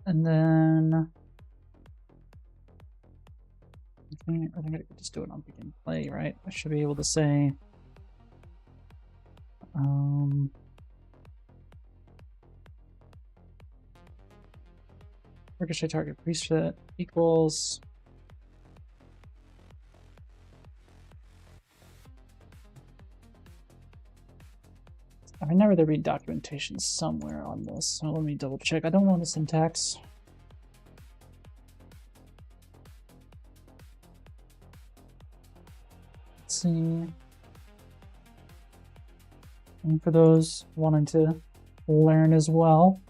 And then I think I could just do it on begin play, right? I should be able to say ricochet target preset equals I remember there be documentation somewhere on this, so let me double check. I don't want the syntax. Let's see. And for those wanting to learn as well,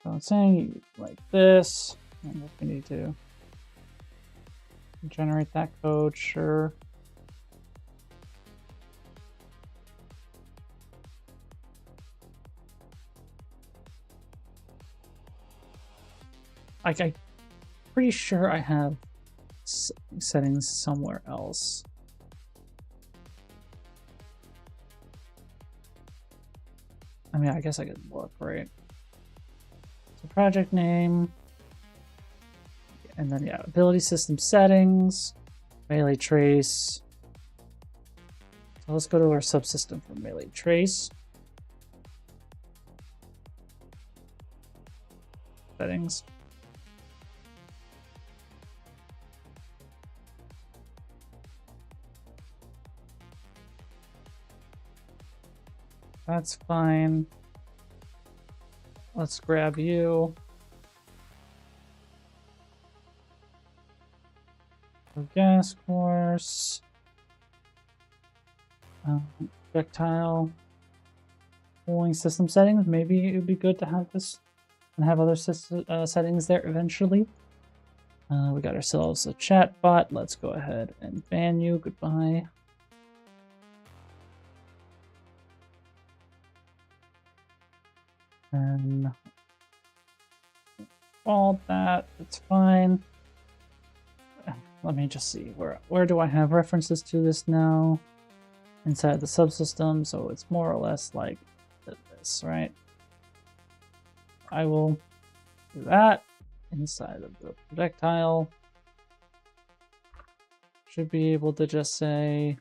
so I'm saying like this, and if we need to generate that code, sure. Like, I'm pretty sure I have settings somewhere else. I mean, I guess I could look, right? So project name, and then yeah, ability system settings, melee trace. So let's go to our subsystem for melee trace. Settings. That's fine. Let's grab you. Gas course. Projectile. Cooling system settings. Maybe it would be good to have this and have other settings there eventually. We got ourselves a chat bot. Let's go ahead and ban you. Goodbye. And all that, it's fine. Let me just see, where do I have references to this now? Inside the subsystem, so it's more or less like this, right? I will do that inside of the projectile. Should be able to just say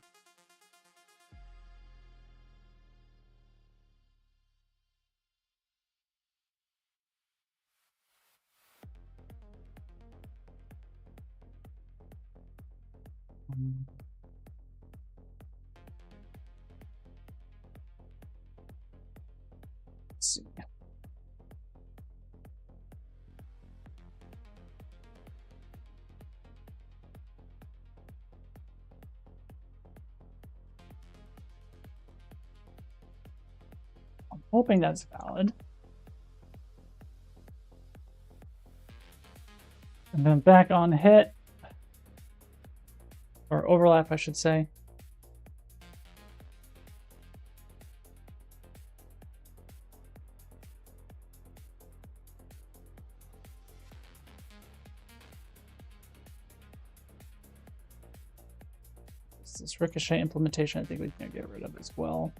let's see. I'm hoping that's valid. And then back on hit, or overlap, I should say. This ricochet implementation, I think we can get rid of as well.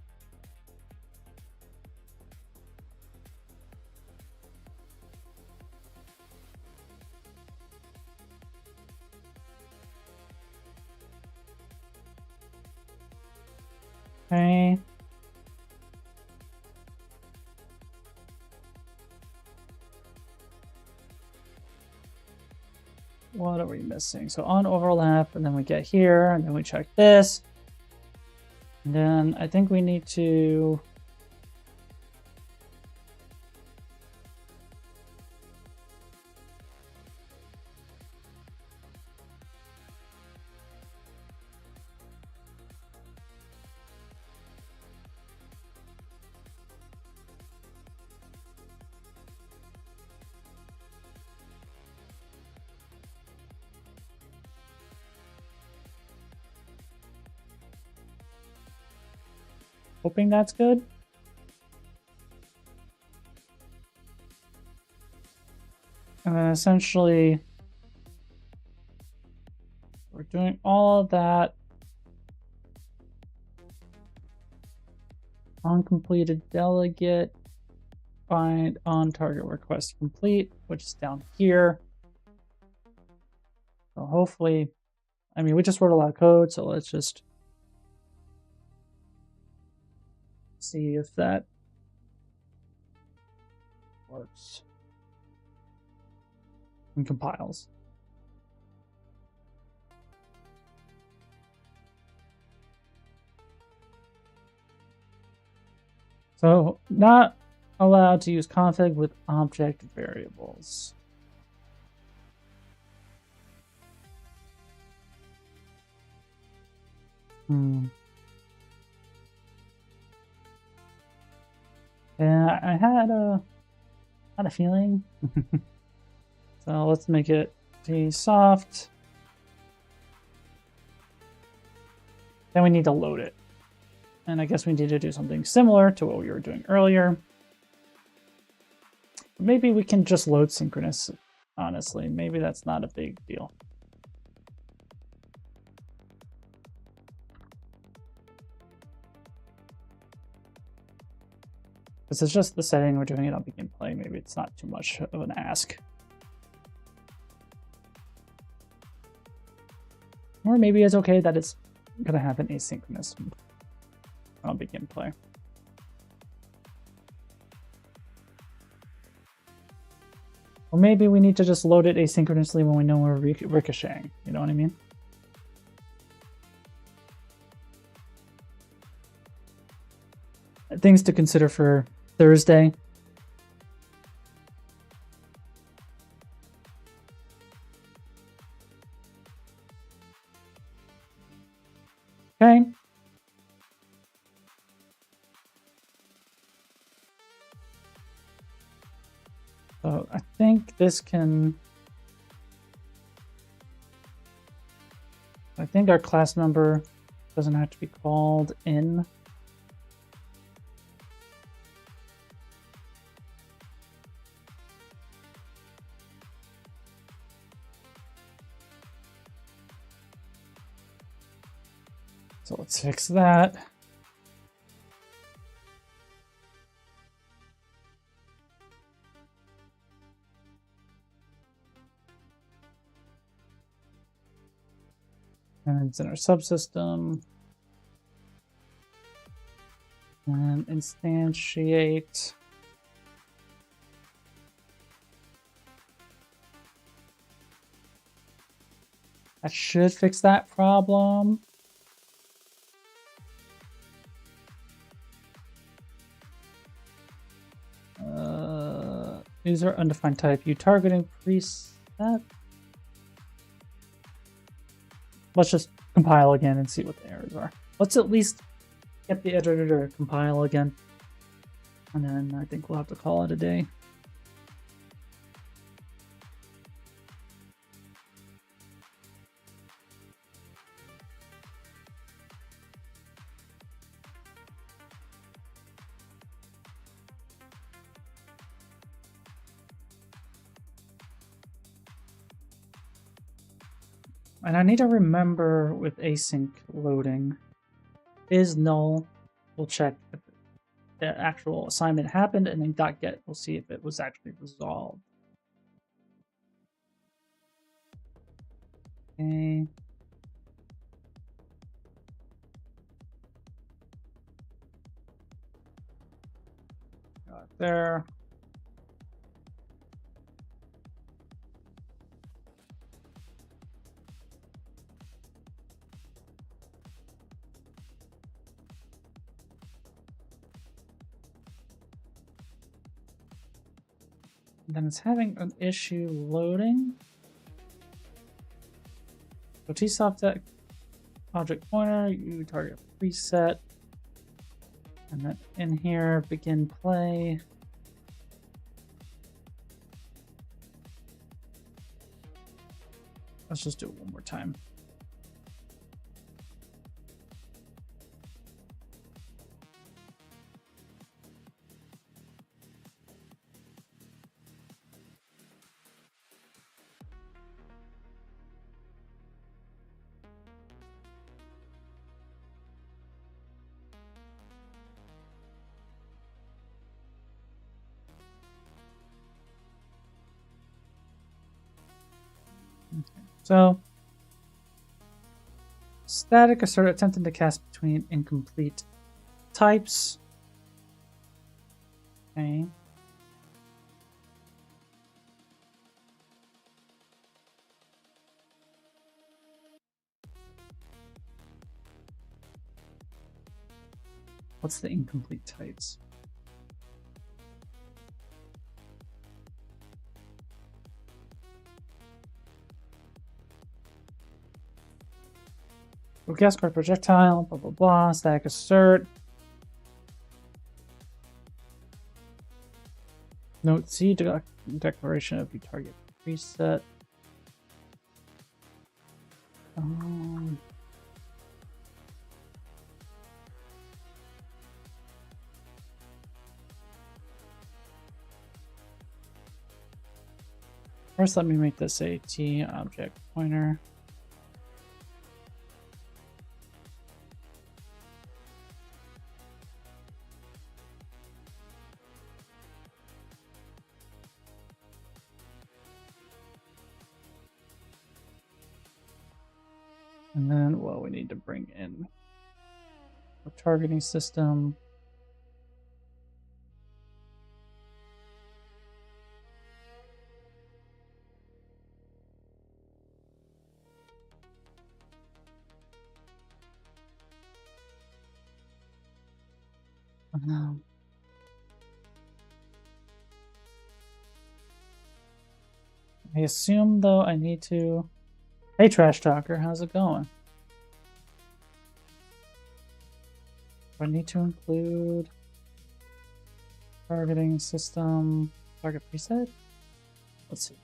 Okay. What are we missing? So on overlap, and then we get here, and then we check this. And then I think we need to hoping that's good. And then essentially, we're doing all of that on completed delegate, find on target request complete, which is down here. So hopefully, I mean, we just wrote a lot of code, so let's just see if that works and compiles. So not allowed to use config with object variables. Yeah, I had a feeling. So let's make it be soft. Then we need to load it. And I guess we need to do something similar to what we were doing earlier. Maybe we can just load synchronous, honestly. Maybe that's not a big deal. This is just the setting, we're doing it on begin play. Maybe it's not too much of an ask. Or maybe it's okay that it's gonna happen asynchronous on begin play. Or maybe we need to just load it asynchronously when we know we're ricocheting. You know what I mean? Things to consider for Thursday. Okay. So I think this can... I think our class member doesn't have to be called in. So let's fix that. And it's in our subsystem. And instantiate. That should fix that problem. User undefined type. You targeting preset? Let's just compile again and see what the errors are. Let's at least get the editor to compile again. And then I think we'll have to call it a day. And I need to remember with async loading is null. We'll check if the actual assignment happened, and then .get we'll see if it was actually resolved. Okay. Got it there. Then it's having an issue loading. So tsoft object pointer, you target preset, and then in here begin play. Let's just do it one more time. So, static assert attempting to cast between incomplete types. Okay. What's the incomplete types? Gas card projectile, blah blah blah, static assert. Note C, declaration of the target preset. First, let me make this a T object pointer. And then, well, we need to bring in a targeting system. I assume, though, I need to... Hey, Trash Talker, how's it going? Do I need to include targeting system target preset? Let's see.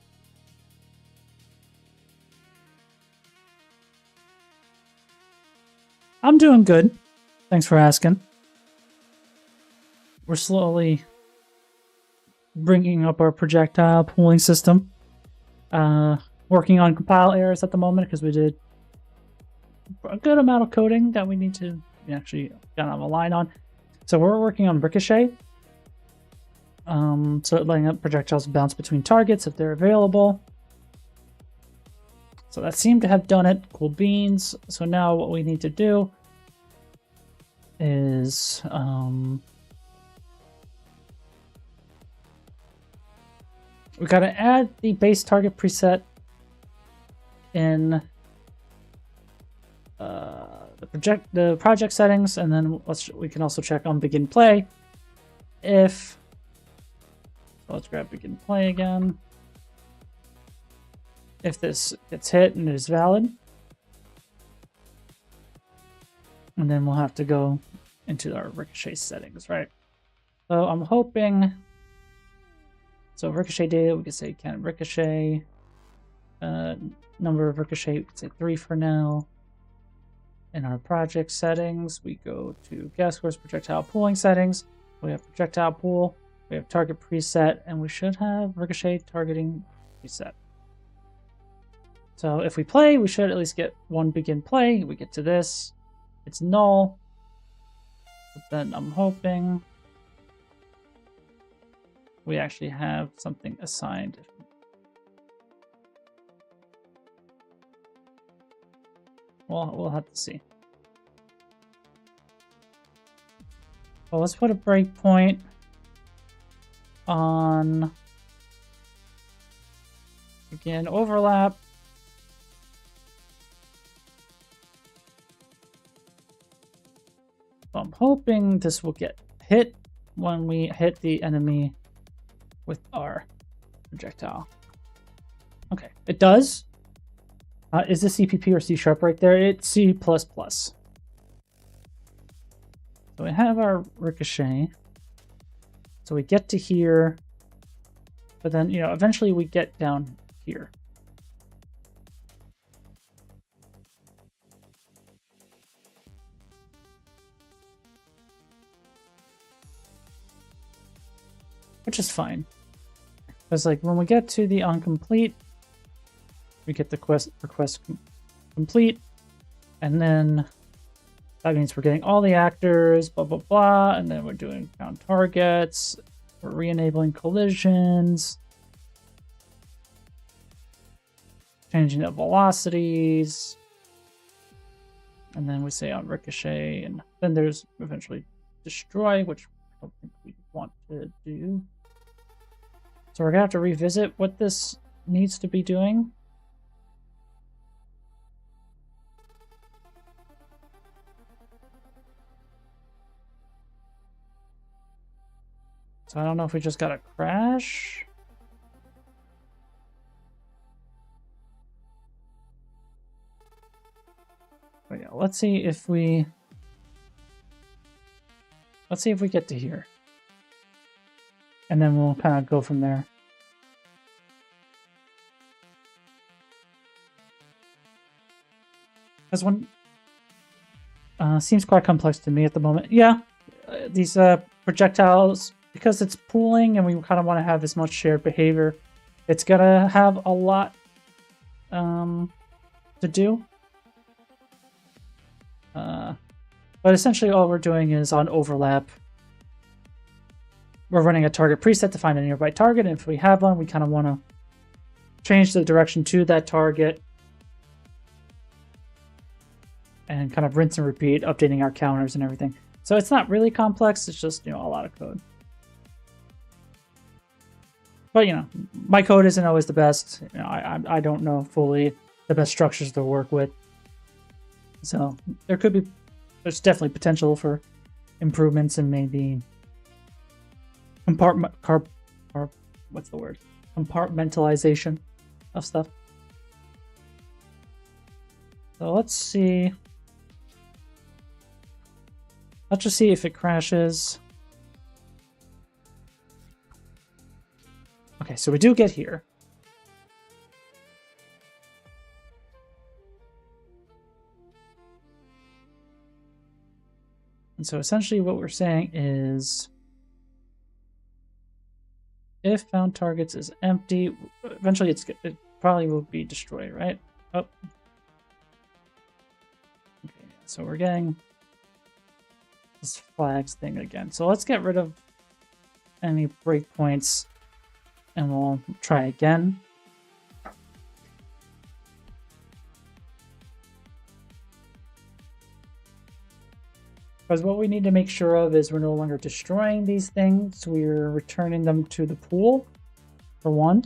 I'm doing good. Thanks for asking. We're slowly bringing up our projectile pooling system. Working on compile errors at the moment because we did a good amount of coding that we need to actually kind of align on. So we're working on ricochet. So letting up projectiles bounce between targets if they're available. So that seemed to have done it. Cool beans. So now what we need to do is we got to add the base target preset in the project settings, and then we can also check on begin play if. So let's grab begin play again. If this gets hit and is valid, and then we'll have to go into our ricochet settings, right? So I'm hoping. So ricochet data, we could say can ricochet. Number of ricochet, we could say 3 for now. In our project settings, we go to gas course projectile pooling settings. We have projectile pool, we have target preset, and we should have ricochet targeting preset. So if we play, we should at least get one begin play. We get to this, it's null. But then I'm hoping we actually have something assigned. Well, we'll have to see. Well, let's put a breakpoint on, again, overlap. So I'm hoping this will get hit when we hit the enemy with our projectile. Okay, it does. Is this CPP or C# right there? It's C++. So we have our ricochet. So we get to here, but then, eventually we get down here. Which is fine. Because like when we get to the on-complete, we get the request complete, and then that means we're getting all the actors, blah, blah, blah, and then we're doing count targets, we're re-enabling collisions, changing the velocities, and then we say on ricochet, and then there's eventually destroy, which I don't think we want to do. So we're gonna have to revisit what this needs to be doing. So I don't know if we just got a crash. But yeah, let's see if we get to here. And then we'll kind of go from there. This one seems quite complex to me at the moment. Yeah, these projectiles, because it's pooling and we kind of want to have as much shared behavior, it's gonna have a lot to do. But essentially all we're doing is on overlap, we're running a target preset to find a nearby target, and if we have one, we kind of want to change the direction to that target and kind of rinse and repeat, updating our counters and everything. So it's not really complex, it's just, a lot of code. But, my code isn't always the best. I don't know fully the best structures to work with. So there's definitely potential for improvements and maybe compartmentalization of stuff. So let's see. Let's just see if it crashes. Okay, so we do get here. And so essentially what we're saying is if found targets is empty, eventually it probably will be destroyed, right? Oh. so we're getting this flags thing again. So let's get rid of any breakpoints and we'll try again. Because what we need to make sure of is we're no longer destroying these things. We're returning them to the pool, for one.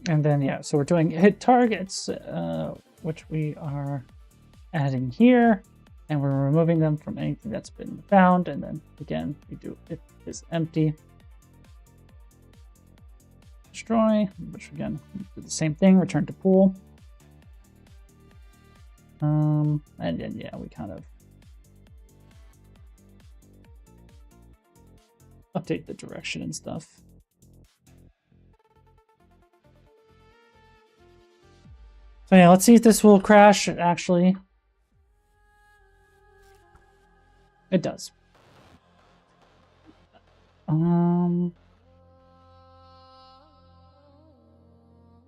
And then, yeah, so we're doing hit targets, which we are adding here. And we're removing them from anything that's been found. And then, again, we do it is empty. Destroy, which again, do the same thing, return to pool. And then, yeah, we kind of update the direction and stuff. So yeah, let's see if this will crash. Actually, it does.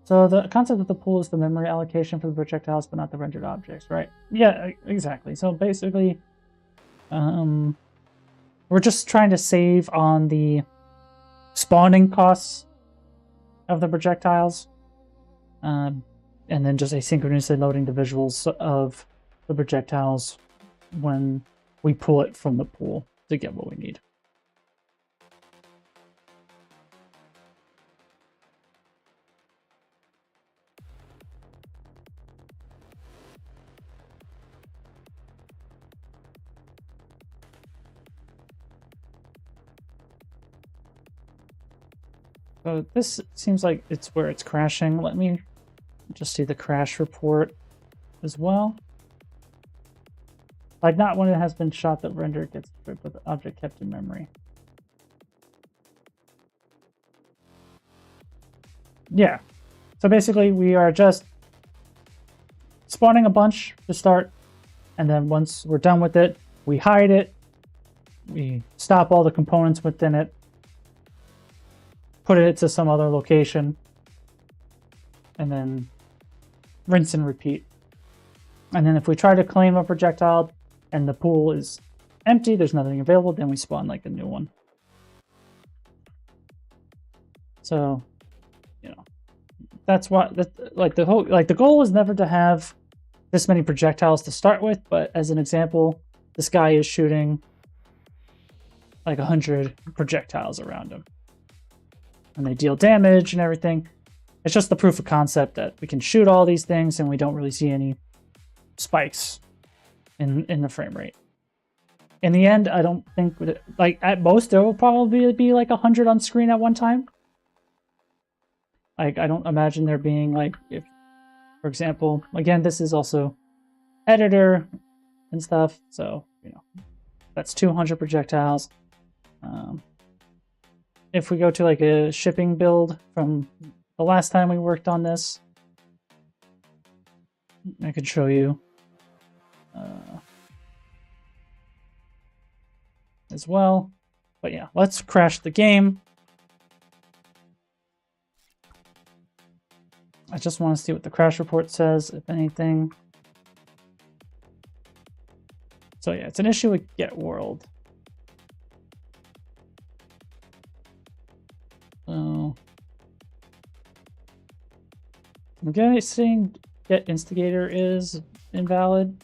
So the concept of the pool is the memory allocation for the projectiles, but not the rendered objects, right? Yeah, exactly. So basically, we're just trying to save on the spawning costs of the projectiles, and then just asynchronously loading the visuals of the projectiles when we pull it from the pool to get what we need. So this seems like it's where it's crashing. Let me just see the crash report as well. Like, not when it has been shot that render gets destroyed, but the object kept in memory. Yeah. So basically, we are just spawning a bunch to start, and then once we're done with it, we hide it, we stop all the components within it, put it to some other location, and then rinse and repeat. And then if we try to claim a projectile and the pool is empty, there's nothing available, then we spawn like a new one. So, you know, that's what, like the goal is never to have this many projectiles to start with, but as an example, this guy is shooting like 100 projectiles around him. And they deal damage and everything. It's just the proof of concept that we can shoot all these things and we don't really see any spikes in the frame rate. In the end, I don't think, like, at most there will probably be like 100 on screen at one time. Like, I don't imagine there being, like, if, for example, again, this is also editor and stuff, so, you know, that's 200 projectiles. If we go to like a shipping build from the last time we worked on this, I could show you as well. But yeah, let's crash the game. I just want to see what the crash report says, if anything. So yeah, it's an issue with Get World. So I'm guessing Get Instigator is invalid.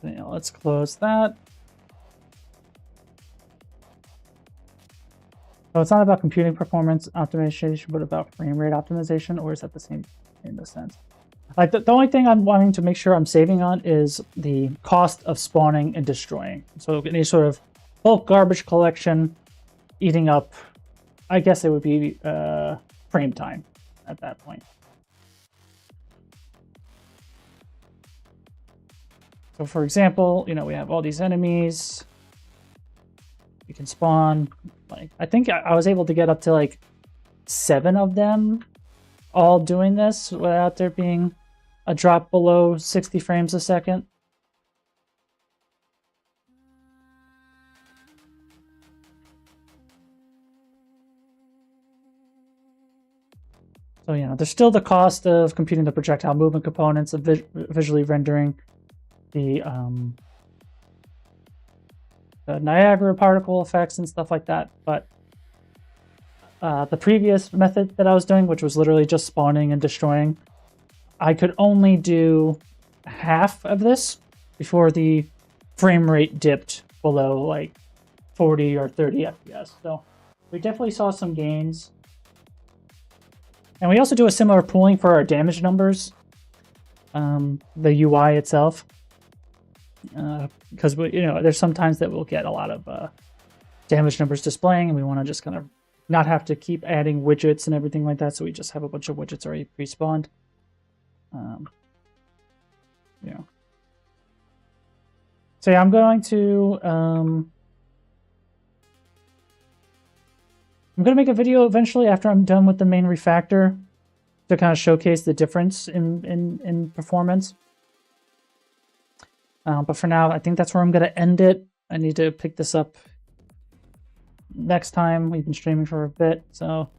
So, yeah, let's close that. So it's not about computing performance optimization, but about frame rate optimization, or is that the same in the sense? Like the only thing I'm wanting to make sure I'm saving on is the cost of spawning and destroying. So any sort of bulk garbage collection eating up, I guess it would be frame time at that point. So for example, you know, we have all these enemies. You can spawn Like, I think I was able to get up to like 7 of them all doing this without there being a drop below 60 frames a second. So, you know, there's still the cost of computing the projectile movement components, of visually rendering the Niagara particle effects and stuff like that. But the previous method that I was doing, which was literally just spawning and destroying, I could only do half of this before the frame rate dipped below like 40 or 30 FPS. So we definitely saw some gains. And we also do a similar pooling for our damage numbers, the UI itself, because you know, there's sometimes that we'll get a lot of damage numbers displaying, and we want to just kind of not have to keep adding widgets and everything like that. So we just have a bunch of widgets already pre-spawned. You know. So yeah, I'm going to make a video eventually after I'm done with the main refactor to kind of showcase the difference in performance. But for now, I think that's where I'm going to end it. I need to pick this up next time. We've been streaming for a bit, so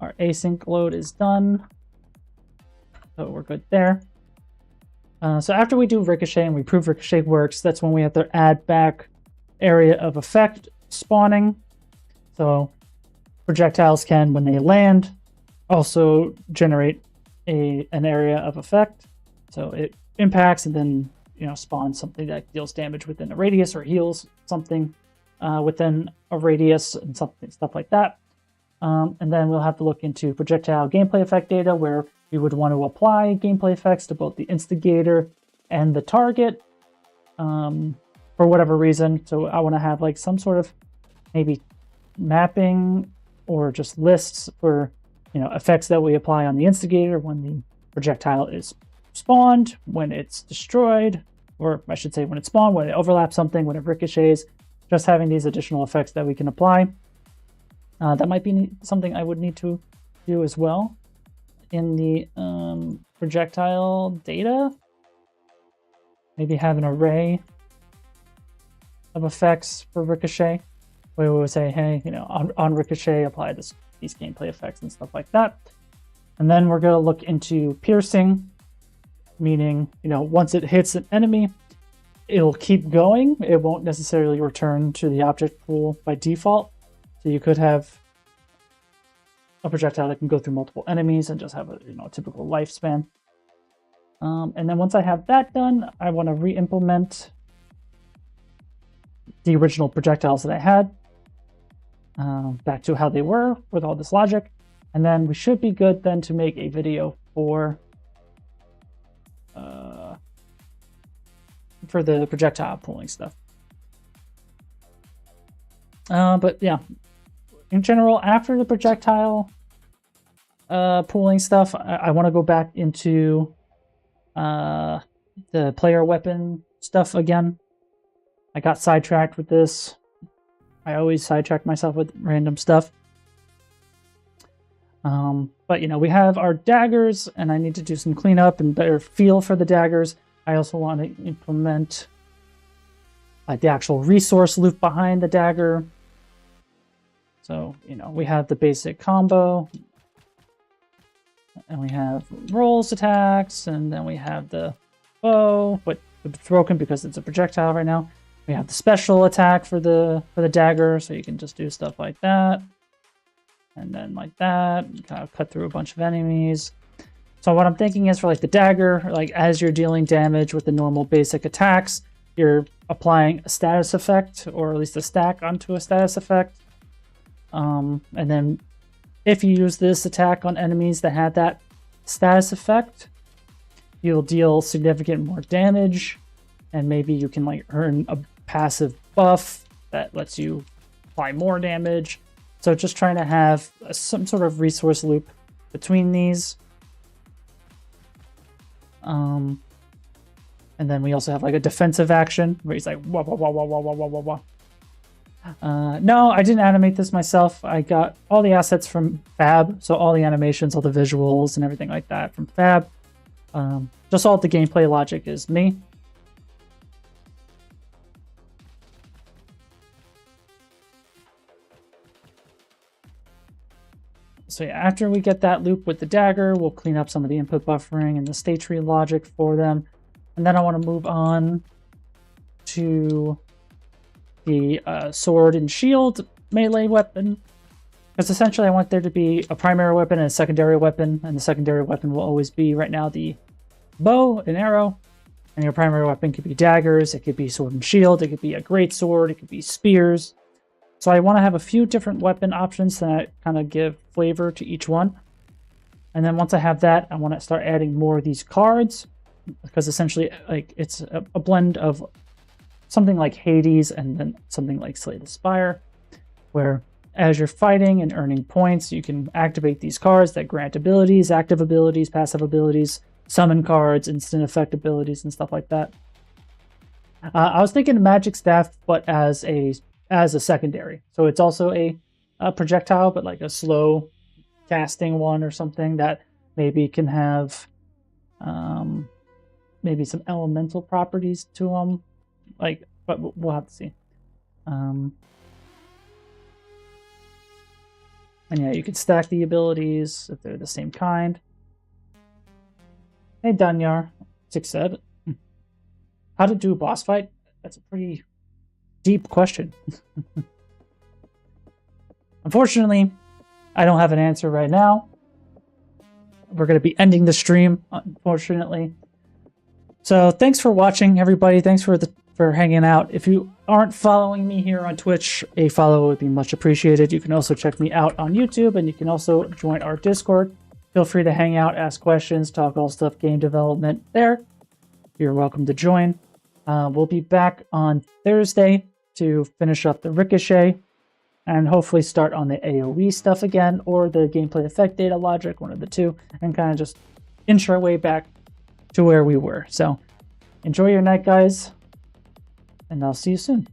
our async load is done. So we're good there. So after we do ricochet and we prove ricochet works, that's when we have to add back area of effect spawning. So projectiles can, when they land, also generate an area of effect. So it impacts and then, you know, spawns something that deals damage within a radius or heals something within a radius and stuff like that. And then we'll have to look into projectile gameplay effect data, where we would want to apply gameplay effects to both the instigator and the target for whatever reason. So I want to have like some sort of maybe mapping or just lists for, you know, effects that we apply on the instigator when the projectile is spawned, when it's destroyed, or I should say when it's spawned, when it overlaps something, when it ricochets, just having these additional effects that we can apply. That might be something I would need to do as well in the projectile data. Maybe have an array of effects for ricochet, where we would say, hey, you know, on ricochet, apply these gameplay effects and stuff like that. And then we're going to look into piercing, meaning, you know, once it hits an enemy, it'll keep going. It won't necessarily return to the object pool by default. So you could have a projectile that can go through multiple enemies and just have a, you know, typical lifespan. And then once I have that done, I want to re-implement the original projectiles that I had back to how they were with all this logic. And then we should be good then to make a video for the projectile pooling stuff. But yeah, in general, after the projectile pooling stuff, I want to go back into the player weapon stuff again. I got sidetracked with this. I always sidetrack myself with random stuff. But, you know, we have our daggers, and I need to do some cleanup and better feel for the daggers. I also want to implement the actual resource loop behind the dagger. So, you know, we have the basic combo, and we have rolls attacks, and then we have the bow, but it's broken because it's a projectile right now. We have the special attack for the dagger, so you can just do stuff like that. And then like that, kind of cut through a bunch of enemies. So what I'm thinking is for like the dagger, like as you're dealing damage with the normal basic attacks, you're applying a status effect, or at least a stack onto a status effect. And then if you use this attack on enemies that have that status effect, you'll deal significant more damage, and maybe you can like earn a passive buff that lets you apply more damage. So just trying to have some sort of resource loop between these. And then we also have like a defensive action where he's like, wah, wah, wah, wah, wah, wah, wah, wah, wah. No, I didn't animate this myself. I got all the assets from Fab, so all the animations, all the visuals, and everything like that from Fab. Just all the gameplay logic is me. So yeah, after we get that loop with the dagger, we'll clean up some of the input buffering and the state tree logic for them. And then I want to move on to the sword and shield melee weapon. Because essentially I want there to be a primary weapon and a secondary weapon. And the secondary weapon will always be, right now, the bow and arrow. And your primary weapon could be daggers, it could be sword and shield, it could be a great sword, it could be spears. So I want to have a few different weapon options that kind of give flavor to each one. And then once I have that, I want to start adding more of these cards, because essentially like it's a blend of something like Hades and then something like Slay the Spire, where as you're fighting and earning points, you can activate these cards that grant abilities, active abilities, passive abilities, summon cards, instant effect abilities, and stuff like that. I was thinking Magic Staff, but as a secondary. So it's also a projectile, but like a slow casting one or something that maybe can have maybe some elemental properties to them. Like, but we'll have to see. And yeah, you can stack the abilities if they're the same kind. Hey, Danyar, 6 said. How to do a boss fight? That's a pretty deep question. Unfortunately, I don't have an answer right now. We're going to be ending the stream, unfortunately. So thanks for watching, everybody. Thanks for hanging out. If you aren't following me here on Twitch, a follow would be much appreciated. You can also check me out on YouTube, and you can also join our Discord. Feel free to hang out, ask questions, talk all stuff game development there. You're welcome to join. We'll be back on Thursday to finish up the Ricochet and hopefully start on the AoE stuff again, or the gameplay effect data logic, one of the two, and kind of just inch our way back to where we were. So enjoy your night, guys, and I'll see you soon.